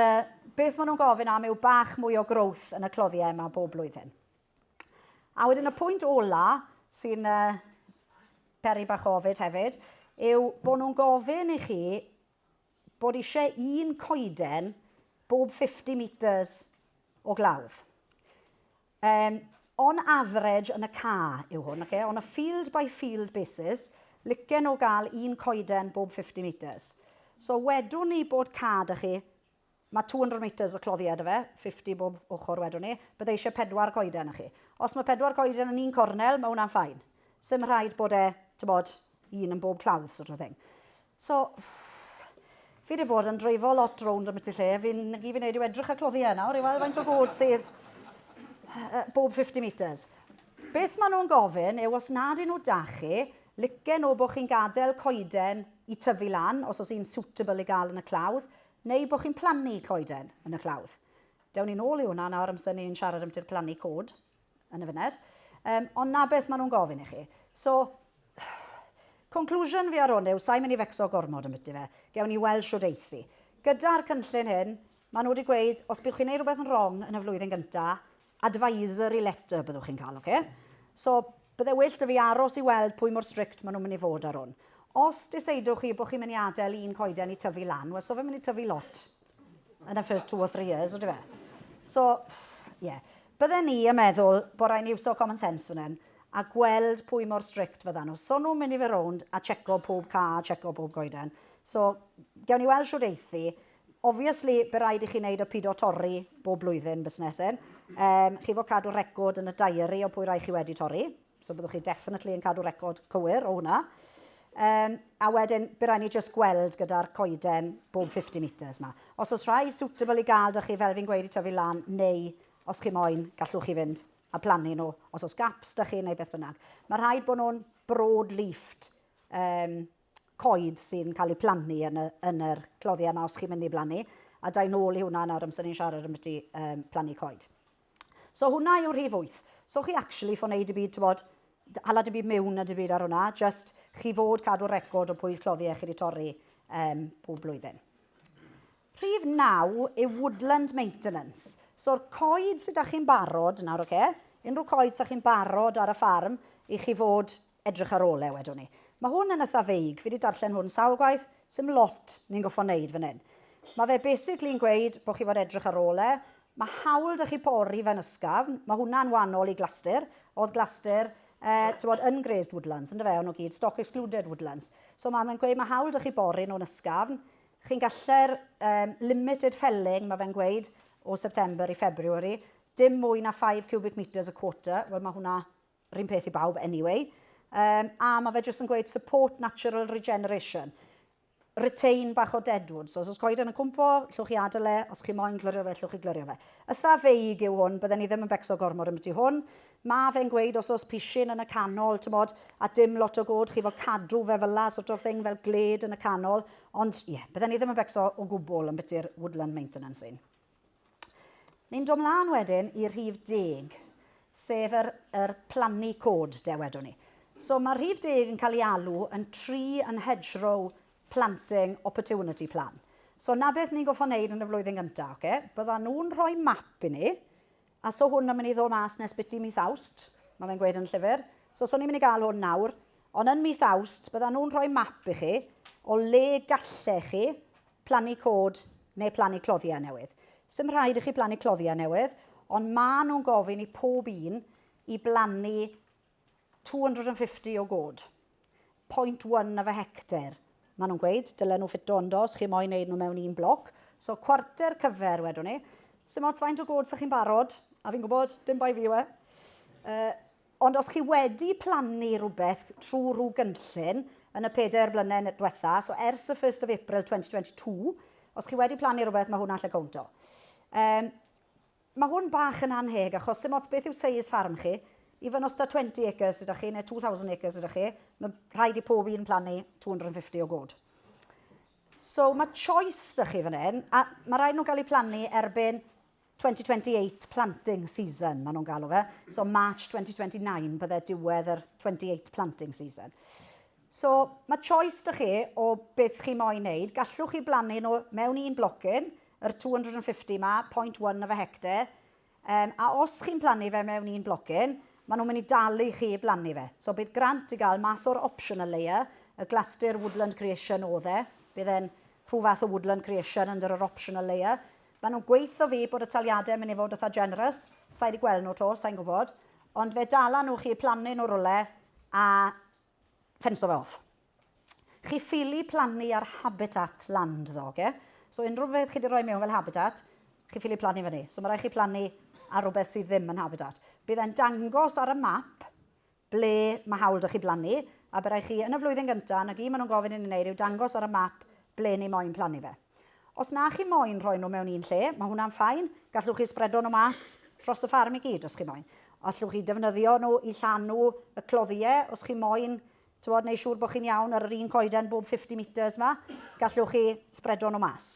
beth maen nhw'n gofyn am yw bach mwy o growth yn y cloddiau yma bob blwyddyn. A wedyn y pwynt ola sy'n peri bach ofid hefyd yw bod nhw'n gofyn i chi bod eisiau un coeden bob 50 metres o glawdd. On average yn y ca yw hwn, okay? On a field by field basis, licen o gael un coeden bob 50 metres. So wedwn ni bod ca dy chi, mae 200 metres o cloddiau dy fe, 50 bob ochr wedwn ni, byddai eisiau 4 coeden i chi. Os mae 4 coeden yn un cornel, mae hwnna'n ffain. Sim rhaid bod un yn bob clawdd, sort of thing. So, fi wedi bod yn dreifo lot rownd am y tu lle, fi'n gwneud i edrych y cloddiau nawr, i weld faint o god sydd bob 50 metres. Beth maen nhw'n gofyn yw os nad yw nhw dachu, licen o bod chi'n gadael coeden i tyfu lan, os oes un suitable i gael yn y clawdd, neu bod chi'n plannu coeden yn y clawdd. Dewn ni'n ôl i hwnna nawr amser ni'n siarad am ti'r plannu cod yn y funed. Ond na beth maen nhw'n gofyn i chi. So, conclusion fi ar hwn yw, sa'i mynd i fecso gormod yn biti fe. Gewn ni weld siwr deithi. Gyda'r cynllun hyn, maen nhw wedi gweud, os byddwch chi'n neud rhywbeth yn wrong yn y flwyddyn gyntaf, advisory letter byddwch chi'n cael, okay? So, byddai wyllt y fi aros i weld pwy mor strict maen nhw'n mynd i fod ar hwn. Os deseidwch chi bod chi'n mynd i adael un coeden i tyfu lan, wel, so fe'n mynd i tyfu lot yn y first 2 or 3 years, o di fe? So, bydden ni yn meddwl bod rhaid ni iwso common sense fan hyn a gweld pwy mor strict fyddan nhw. So nhw'n mynd i fe rownd a checo pob ca, checo pob coeden. So, gewn ni weld siwr deithi. Obviously, bydd rhaid i chi wneud y pido torri bob blwyddyn busnesau. Chi fod cadw record yn y diary o pwy rai chi wedi torri. So byddwch chi definitely yn cadw record cywir o hwnna. A wedyn, bydd rhaid ni just gweld gyda'r coeden bob 50 metres yma. Os oes rhai suitable i gael dych chi fel fi'n gweud i tyfu lan, neu os chi moyn, gallwch chi fynd a plannu nhw. Os oes gaps dych chi neu beth bynnag. Mae rhaid bod nhw'n broad-leafed coed sy'n cael ei plannu yn yr cloddiau yma os chi'n mynd i blannu. A da i nôl i hwnna nawr amser ni'n siarad am byti plannu coed. So hwnna yw'r rhif 8. So chi actually ffo wneud i byd, halad i byd mewn y byd ar hwnna, just chi fod cadw record o pwy cloddiau chi wedi torri pob blwyddyn. Rhif 9 yw woodland maintenance. So'r coed sydd â chi'n barod nawr, unrhyw coed sydd chi'n barod ar y ffarm i chi fod edrych ar ole wedwn ni. Mae hwn yn eitha feig, fi wedi darllen hwn sawl gwaith, sy'n lot ni'n goffo wneud fan hyn. Mae fe basically'n gweud bod chi fod edrych ar ôl e, mae hawl dych chi pori fe'n ysgafn, mae hwnna'n wahanol i glaster, oedd glaster ungrazed woodlands, ynddo fe, o'n nhw gyd, stock excluded woodlands. So mae'n gweud mae hawl dych chi pori nhw'n ysgafn, chi'n gallu'r limited felling, mae fe'n gweud, o September i February, dim mwy na 5 cubic metres a quarter, wel mae hwnna rhywun peth i bawb anyway, a mae fe jyst yn gweud support natural regeneration, retain bach o deadwood, so os coed yn y cwmpo, llwch chi adael e, os chi moyn glyrio fe, llwch chi glyrio fe. Ytha feig yw hwn, bydden ni ddim yn becso gormod am byti hwn. Mae fe'n gweud os oes pishin yn y canol, tymod, a dim lot o god, chi fod cadw fe fel sort of thing, fel gled yn y canol, ond ie, bydden ni ddim yn becso o gwbl am byty'r woodland maintenance un. Ni'n dod mlaen wedyn i'r rhif 10, sef yr plannu cod, wedwn ni. So mae'r rhif 10 yn cael ei alw yn tree and hedgerow planting opportunity plan. So na beth ni'n goffo wneud yn y flwyddyn gyntaf, okay? Bydda nhw'n rhoi map i ni, a so hwn yn mynd i ddod mas nes biti mis Awst, mae fe'n gweud yn llyfr. So ni'n mynd i gael hwn nawr, ond yn mis Awst, bydda nhw'n rhoi map i chi o le gallech chi plannu cod neu plannu cloddiau newydd. Sym rhaid i chi plannu cloddiau newydd, ond maen nhw'n gofyn i pob un i blannu 250 o god. 0.1 of a hectare. Maen nhw'n gweud, dylen nhw ffito yndo, os chi moyn wneud nhw mewn un bloc. So cwarter cyfer wedwn ni. Sym ots faint o god sy'ch chi'n barod, a fi'n gwybod, dim bai fi we. Ond os chi wedi plannu rhywbeth trwy rhyw gynllun yn y 4 blynedd diwetha, so ers y 1st of April 2022, os chi wedi plannu rhywbeth, mae hwnna'n lle cownto. Mae hwn bach yn anheg, achos sym ots beth yw seis ffarm chi, even os da 20 acres ydych chi, neu 2,000 acres ydych chi, mae rhaid i pob un plannu 250 o god. So mae choice ydych chi fan hyn, a mae rhaid nhw'n cael ei plannu erbyn 2028 planting season, maen nhw'n galw fe. So March 2029 bydde diwedd yr 28 planting season. So mae choice ydych chi o beth chi moyn wneud. Gallwch chi blannu nhw mewn un blocyn, yr 250 ma, 0.1 of a hectare, a os chi'n plannu fe mewn un blocyn, maen nhw'n mynd i dalu chi blannu fe. So bydd grant i gael mas o'r optional layer, y glaster woodland creation oedd e, bydd e'n rhyw fath o woodland creation under yr optional layer. Maen nhw'n gweithio fi bod y taliadau mynd i fod eitha generous, sa'i di gweld nhw to, sa'i'n gwybod, ond fe dala nhw chi plannu nhw rwle a ffenso fe off. Chi ffili plannu ar habitat land ddo, okay? So unrhyw beth chi wedi rhoi mewn fel habitat, chi ffili plannu fyny. So mae rhaid chi plannu ar rhywbeth sydd ddim yn habitat. Bydd e'n dangos ar y map ble mae hawl dych chi blannu, a bydd rhaid chi yn y flwyddyn gyntaf, na gyd maen nhw'n gofyn i ni wneud yw dangos ar y map ble ni moyn plannu fe. Os na chi moyn rhoi nhw mewn un lle, mae hwnna'n ffain, gallwch chi sbredo nhw mas dros y ffarm i gyd os chi moyn. Os llwch chi defnyddio nhw i llanw y cloddiau, os chi moyn, neu siŵr bod chi'n iawn ar yr un coeden bob 50 metres ma, gallwch chi sbredo nhw mas.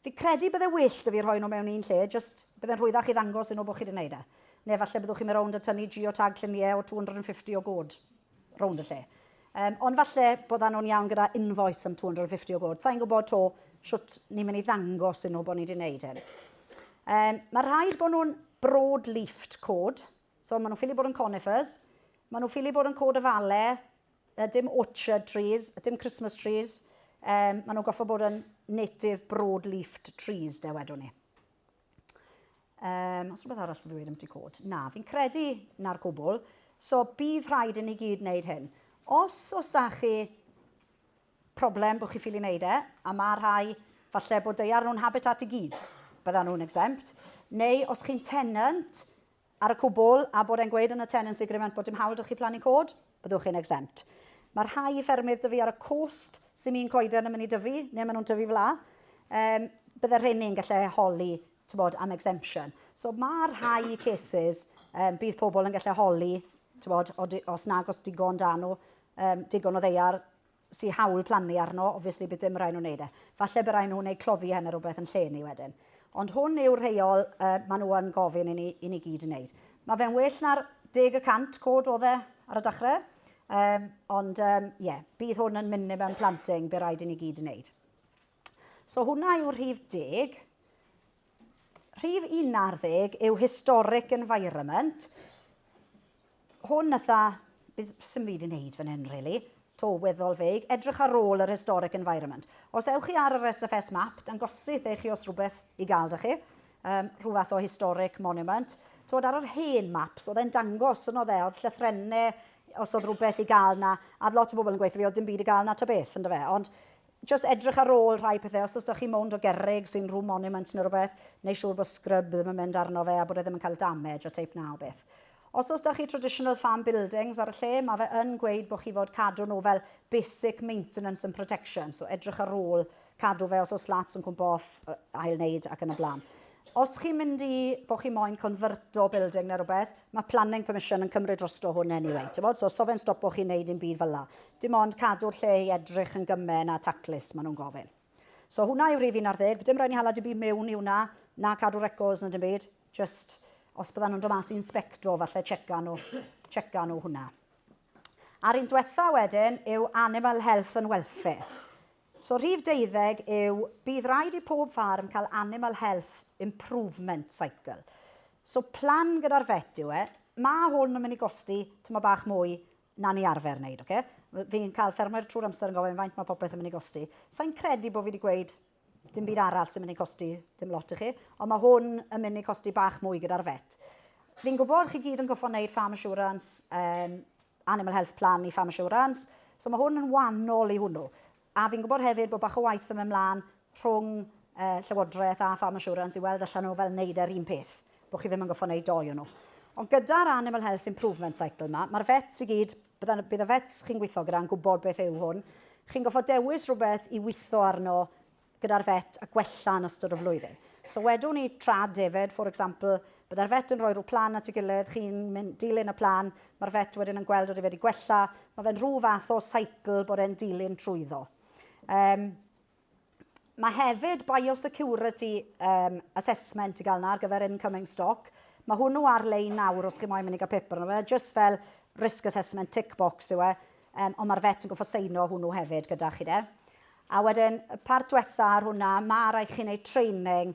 Fi credu bydde well dy fi rhoi nhw mewn un lle, jyst bydde'n rhwyddach i ddangos yn o bod chi wedi gwneud e. Neu falle byddwch chi'n mynd rownd y tynnu geotag lluniau o 250 o god rownd y lle. Ond falle bydda nhw'n iawn gyda invoice am 250 o god. Sa'n gwybod to siwt ni'n mynd i ddangos yn o bod ni wedi gwneud hyn. Mae rhaid bod nhw'n broad-leafed cod, so maen nhw'n ffili bod yn conifers, maen nhw'n ffili bod yn cod y fale, dim orchard trees, dim Christmas trees, maen nhw'n goffo bod yn native broad-leafed trees, wedwn ni. Os rhywbeth arall fi wedi am ti cod? Na, fi'n credu na'r cwbl, so bydd rhaid i ni gyd wneud hyn. Os da chi problem bod chi ffili wneud e, a mae rhai falle bod deiar nhw'n habitat i gyd, bydda nhw'n exempt, neu os chi'n tenant ar y cwbl a bod e'n gweud yn y tenancy agreement bod dim hawl dych chi plannu cod, byddwch chi'n exempt. Mae rhai ffermydd dy fi ar y coast sy'n mi'n coeden yn mynd i dyfu, neu maen nhw'n dyfu fla, bydde'r hyn ni'n gallu holi am exemption. So mae rhai cases bydd pobl yn gallu holi os nag os digon dan nhw, digon o ddeiar sy'n hawl plannu arno, obviously bydd dim rhaid nhw'n wneud e. Falle bydd rhaid nhw'n wneud cloddi hyn ar rhywbeth yn lle ni wedyn. Ond hwn yw'r rheol maen nhw yn gofyn i ni gyd yn wneud. Mae fe'n well na'r 10% cod oedd e ar y dechrau, ond bydd hwn yn mynd mewn planting bydd rhaid i ni gyd yn wneud. So hwnna yw'r rhif 10. Rhif 11 yw historic environment. Hwn ytha sy'n byd i wneud fan hyn, really, weddol feg, edrych ar ôl yr historic environment. Os ewch chi ar yr SFS map, dangosydd eich chi os rhywbeth i gael da chi, rhyw fath o historic monument. Tywed ar yr hen maps, oedd e'n dangos yn oedd llythrennau, os oedd rhywbeth i gael na, a lot o bobl yn gweithio fi, oedd dim byd i gael na ta beth, ynddo fe. Ond just edrych ar ôl rhai pethau, os ydych chi mewn o gerrig sy'n rhyw monument neu rhywbeth, neu siŵr bod sgrub ddim yn mynd arno fe a bod e ddim yn cael damage o teip na o beth. Os oes da chi traditional farm buildings ar y lle, mae fe yn gweud bod chi fod cadw nhw fel basic maintenance and protection. So edrych ar ôl cadw fe os oes slats yn cwmpo off, ail-wneud ac yn y blaen. Os chi'n mynd i bod chi moyn converto building neu rhywbeth, mae planning permission yn cymryd drosto hwn anyway. So fe'n stopo chi'n neud un byd fel la. Dim ond cadw'r lle i edrych yn gymen a taclus maen nhw'n gofyn. So hwnna yw rhif 11. Dim rhaid ni hala dim byd mewn i hwnna, na cadw records na dim byd. Just os byddan nhw'n dod mas i inspectro, falle checa nhw hwnna. A'r un diwetha wedyn yw Animal Health and Welfare. So rhif 12 yw bydd rhaid i pob ffarm cael Animal Health Improvement Cycle. So plan gyda'r vet yw mae hwn yn mynd i gosti tyma bach mwy na ni arfer wneud. Okay? Fi'n cael ffermwyr trwy'r amser yn gofyn faint mae popeth yn mynd i gosti. Sa'n credu bod fi wedi gweud dim byd arall sy'n mynd i costi dim lot i chi, ond mae hwn yn mynd i costi bach mwy gyda'r vet. Fi'n gwybod chi gyd yn goffo wneud farm assurance, animal health plan i farm assurance, so mae hwn yn wannol i hwnnw. A fi'n gwybod hefyd bod bach o waith yn ymlaen rhwng Llywodraeth a farm assurance i weld allan nhw fel wneud yr un peth, bod chi ddim yn goffo wneud doi o nhw. Ond gyda'r Animal Health Improvement Cycle mae'r vets i gyd, bydd y vets chi'n gweithio gyda'n gwybod beth yw hwn, chi'n goffo dewis rhywbeth i weithio arno gyda'r vet a gwella yn ystod o flwyddyn. So wedwn ni trad hefyd, for example, byddai'r vet yn rhoi rhyw plan at ei gilydd, chi'n dilyn y plan, mae'r vet wedyn yn gweld oedd wedi gwella, mae fe'n rhyw fath o cycle bod e'n dilyn trwyddo. Mae hefyd biosecurity assessment i gael na ar gyfer incoming stock. Mae hwnnw ar-lein nawr os chi moyn mynd i gael pipr yno fe, just fel risk assessment tick box yw ond mae'r vet yn goffo seino hwnnw hefyd gyda chi de. A wedyn, y part diwetha ar hwnna, mae rhaid chi wneud training,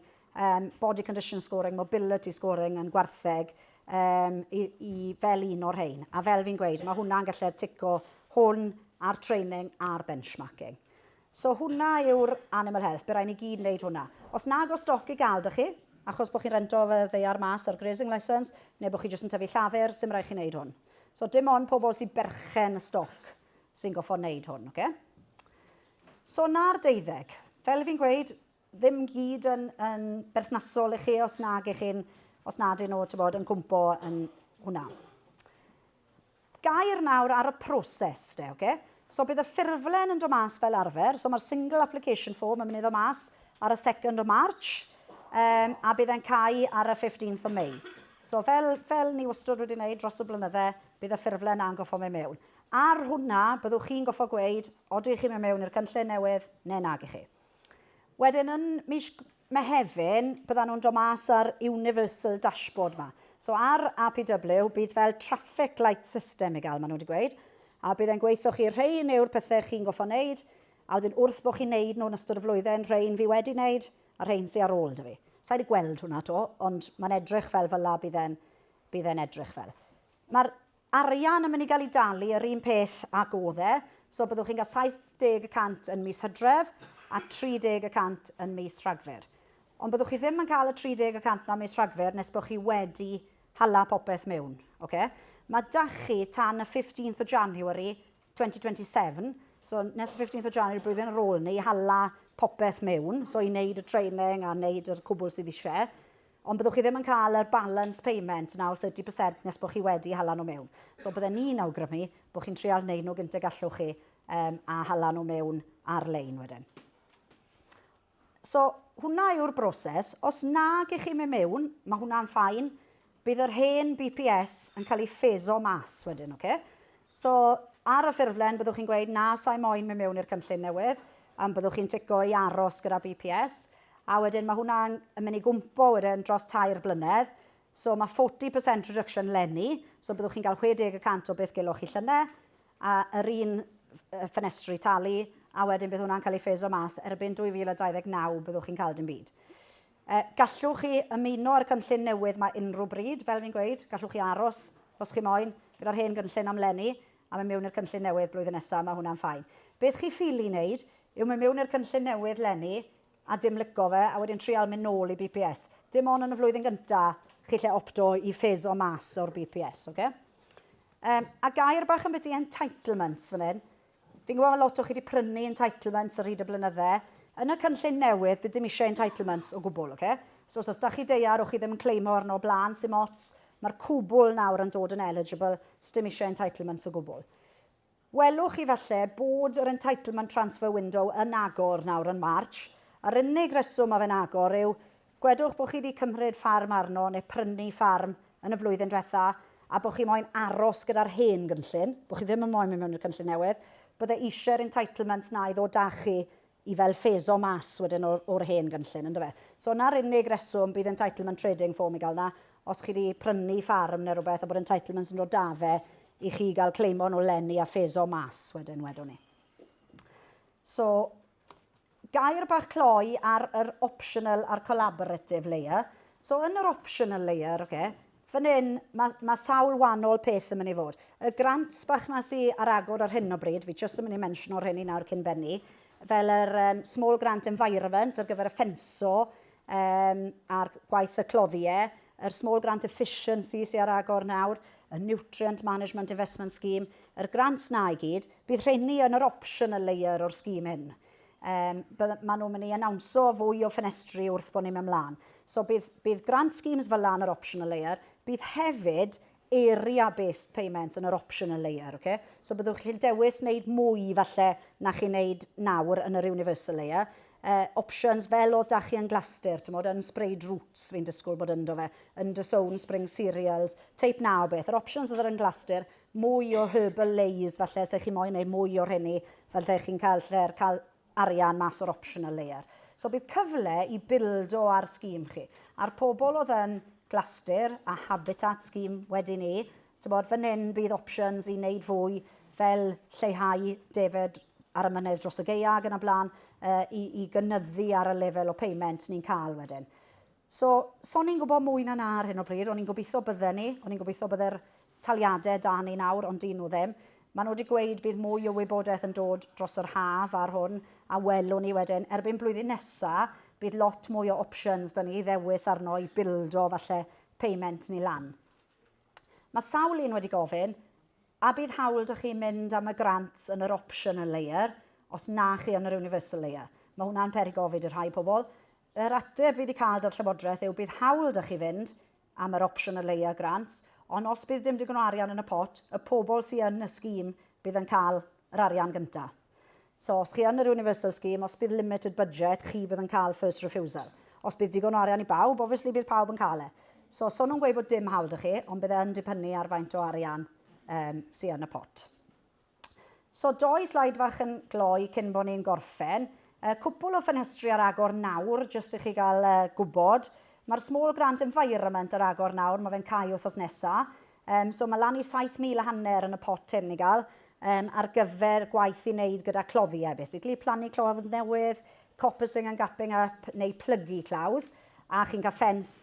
body condition scoring, mobility scoring yn gwartheg fel un o'r rhain. A fel fi'n gweud, mae hwnna'n gallu'r tico hwn a'r training a'r benchmarking. So hwnna yw'r animal health, bydd rhaid ni gyd wneud hwnna. Os nag o stoc i gael da chi, achos bod chi'n rento fe ddeiar mas ar grazing licence, neu bod chi jyst yn tyfu llafur, sy'n rhaid chi wneud hwn. So dim ond pobl sy'n berchen y stoc sy'n goffo wneud hwn, okay? So na'r 12, fel fi'n gweud, ddim gyd yn berthnasol i chi os nad ydyn nhw yn cwmpo yn hwnna. Gair nawr ar y proses, okay? So bydd y ffurflen yn dod mas fel arfer, so mae'r single application form yn mynd i ddod mas ar y 2nd of March, a bydd e'n cau ar y 15th of May. So fel ni wastad wedi wneud dros y blynydde, bydd y ffurflen na'n goffo mewn mewn. Ar hwnna, byddwch chi'n goffo gweud, odw chi'n mynd mewn i'r cynllun newydd, neu nag i chi. Wedyn, yn mis Mehefin, byddan nhw'n dod mas ar Universal Dashboard yma. So ar APW, bydd fel traffic light system i gael, maen nhw wedi gweud, a bydd e'n gweithio chi rhain yw'r pethau chi'n goffo wneud, a wedyn wrth bod chi'n wneud nhw'n ystod y flwyddyn, rhain fi wedi wneud, a rhain sy'n ar ôl dy fi. Sa'i wedi gweld hwnna to, ond mae'n edrych fel la bydd e'n edrych fel. Mae'r arian yn mynd i gael ei dalu yr un peth ac oedd so byddwch chi'n cael 70% yn mis Hydref a 30% yn mis Rhagfyr. Ond byddwch chi ddim yn cael y 30% na mis Rhagfyr nes bod chi wedi hala popeth mewn. Okay? Mae da chi tan y 15th o January 2027, so nes y 15th o January blwyddyn ar ôl ni hala popeth mewn, so i wneud y training a wneud yr cwbl sydd eisiau. Ond byddwch chi ddim yn cael yr balance payment nawr 30% nes bod chi wedi hala nhw mewn. So byddai ni'n awgrymu bod chi'n trial wneud nhw gyntaf gallwch chi a hala nhw mewn ar-lein wedyn. So hwnna yw'r broses. Os nag i chi mynd mewn, mae hwnna'n ffain, bydd yr hen BPS yn cael ei ffeso mas wedyn. Okay? So ar y ffurflen byddwch chi'n gweud na sa'i moyn mynd mewn i'r cynllun newydd, a byddwch chi'n tico i aros gyda BPS. A wedyn mae hwnna'n mynd i gwmpo wedyn dros 2 blynedd. So mae 40% reduction lenni, so byddwch chi'n cael 60% o beth gelwch chi llynau, a yr un ffenestri talu, a wedyn bydd hwnna'n cael ei ffeso mas erbyn 2029 byddwch chi'n cael dim byd. Gallwch chi ymuno ar y cynllun newydd mae unrhyw bryd, fel fi'n gweud, gallwch chi aros os chi moyn, gyda'r hen gynllun am leni, a mynd mewn i'r cynllun newydd blwyddyn nesaf, mae hwnna'n ffain. Beth chi ffili wneud yw mynd mewn i'r cynllun newydd leni a dim lico fe, a wedyn trial mynd nôl i BPS. Dim ond yn y flwyddyn gyntaf chi lle opto i ffeso mas o'r BPS. Okay? A gair bach am beth i entitlements fan hyn. Fi'n gwybod lot o chi wedi prynu entitlements ar hyd y blynyddau. Yn y cynllun newydd, bydd dim eisiau entitlements o gwbl. Okay? So, os da chi deiar o chi ddim yn claimo arno o blaen sy'n ots, mae'r cwbl nawr yn dod yn eligible, dim eisiau entitlements o gwbl. Welwch chi falle bod yr entitlement transfer window yn agor nawr yn March. A'r unig reswm a fe'n agor yw, gwedwch bod chi wedi cymryd ffarm arno neu prynu ffarm yn y flwyddyn diwetha, a bod chi moyn aros gyda'r hen gynllun, bod chi ddim yn moyn mynd mewn i'r cynllun newydd, bydde eisiau'r entitlements na i ddod â chi i fel ffeso mas wedyn o'r hen gynllun, ynddo fe? So yna'r unig reswm bydd entitlement trading form i gael na, os chi wedi prynu ffarm neu rhywbeth a bod entitlements yn dod da fe i chi gael cleimon o leni a ffeso mas wedyn wedwn ni. So, gair bach cloi ar yr optional a'r collaborative layer. So, yn yr optional layer, okay, fan hyn, mae sawl wahanol peth yn mynd i fod. Y grants bach yma sy'n ar agor ar hyn o bryd, fi jyst yn mynd i mention o'r hyn i nawr cyn benni, fel yr small grant environment ar gyfer y ffenso a'r gwaith y cloddiau, yr small grant efficiency sy'n ar agor nawr, y nutrient management investment scheme, yr grants na i gyd, bydd rheini yn yr optional layer o'r scheme hyn. Maen nhw'n mynd i anawnsio fwy o ffenestri wrth bod ni'n mynd mlaen. So bydd grant schemes fel lan yr optional layer, bydd hefyd area-based payments yn yr optional layer. Okay? So byddwch chi'n dewis wneud mwy falle na chi'n wneud nawr yn yr universal layer. Options fel o da chi yn glasur, yn sprayed roots fi'n disgwyl bod ynddo fe, yn dysown spring cereals, teip na o beth. Yr options ydy'r yn glasur, mwy o herbal lays falle, se chi moyn wneud mwy o'r hynny, fel chi'n cael arian mas o'r optional layer. So bydd cyfle i bildo ar sgîm chi. A'r pobl oedd yn glasur a habitat sgîm wedi ni, fan hyn bydd options i wneud fwy fel lleihau defyd ar y mynydd dros y gaeag yn y blaen, i gynyddu ar y lefel o payment ni'n cael wedyn. So ni'n gwybod mwy na ar hyn o bryd, o'n i'n gobeithio bydden ni, o'n i'n gobeithio bydde'r taliadau da ni nawr, ond dyn nhw ddim. Maen nhw wedi gweud bydd mwy o wybodaeth yn dod dros yr haf ar hwn, a welwn ni wedyn, erbyn blwyddyn nesaf, bydd lot mwy o options da ni ddewis arno i bildo falle payment ni lan. Mae sawl un wedi gofyn, a bydd hawl da chi mynd am y grants yn yr optional layer, os na chi yn yr universal layer. Mae hwnna'n peri gofid i'r rhai pobl. Yr ateb fi wedi cael dar llywodraeth yw bydd hawl da chi fynd am yr optional layer grants, ond os bydd dim digon o arian yn y pot, y pobl sy'n yn y sgîm bydd yn cael yr arian gyntaf. So, os chi yn yr universal scheme, os bydd limited budget, chi bydd yn cael first refusal. Os bydd digon o arian i bawb, obviously bydd pawb yn cael e. So nhw'n gweud bod dim hawl da chi, ond bydd e'n dibynnu ar faint o arian sy'n yn y pot. So, doi slaid fach yn gloi cyn bod ni'n gorffen. Cwpl o ffenestri ar agor nawr, jyst i chi gael gwybod. Mae'r small grant environment ar agor nawr, mae fe'n cael wythnos nesaf. So, mae lan i 7,500 yn y pot hyn i gael. Ar gyfer gwaith i wneud gyda cloddiau, basically, plannu cloddiau newydd, coppicing and gapping up, neu plygu clawdd, a chi'n cael ffens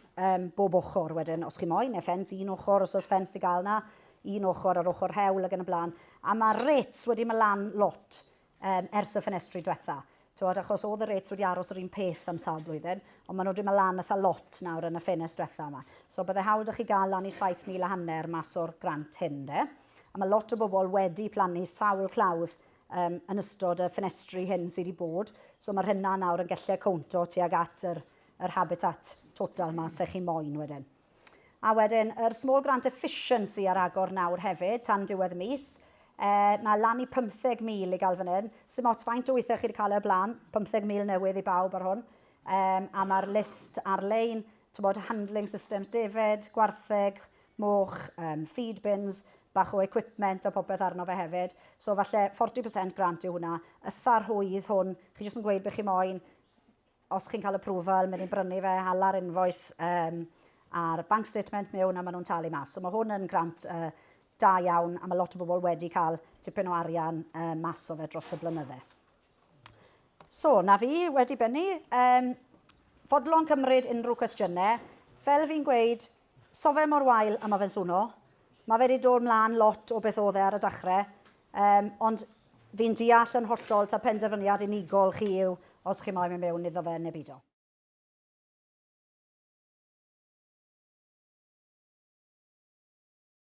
bob ochr wedyn, os chi moyn, neu ffens un ochr, os oes ffens i gael na, un ochr ar ochr hewl ag yn y blaen. A mae rates wedi mynd lan lot ers y ffenestri diwetha. Achos oedd y rates wedi aros yr un peth am sawl blwyddyn, ond maen nhw wedi mynd lan eitha lot nawr yn y ffenest diwetha yma. So bydde hawl da chi gael lan i 7,500 mas o'r grant hyn, de. A mae lot o bobl wedi plannu sawl clawdd yn ystod y ffenestri hyn sydd wedi bod. So mae'r hynna nawr yn gallu cownto tuag at yr habitat total yma sy'ch chi moyn wedyn. A wedyn, yr small grant efficiency ar agor nawr hefyd, tan diwedd mis. Mae lan i 15,000 i gael fan hyn. Sym ots faint o weithiau chi wedi cael e blaen, 15,000 newydd i bawb ar hwn. A mae'r list ar-lein, handling systems defyd, gwartheg, moch, feed bins, bach o equipment a popeth arno fe hefyd. So falle 40% grant yw hwnna. Ytha'r hwydd hwn, chi jyst yn gweud beth chi moyn, os chi'n cael approval, mynd i brynu fe, hala'r invoice a'r bank statement mewn a maen nhw'n talu mas. So mae hwn yn grant da iawn a mae lot o bobl wedi cael tipyn o arian mas o fe dros y blynyddau. So, na fi wedi benni. Fodlon cymryd unrhyw cwestiynau. Fel fi'n gweud, sofe mor wael a mae fe'n swno. Mae fe wedi dod mlaen lot o beth oedd e ar y dechrau, ond fi'n deall yn hollol ta penderfyniad unigol chi yw os chi moyn mynd mewn iddo fe neu beidio.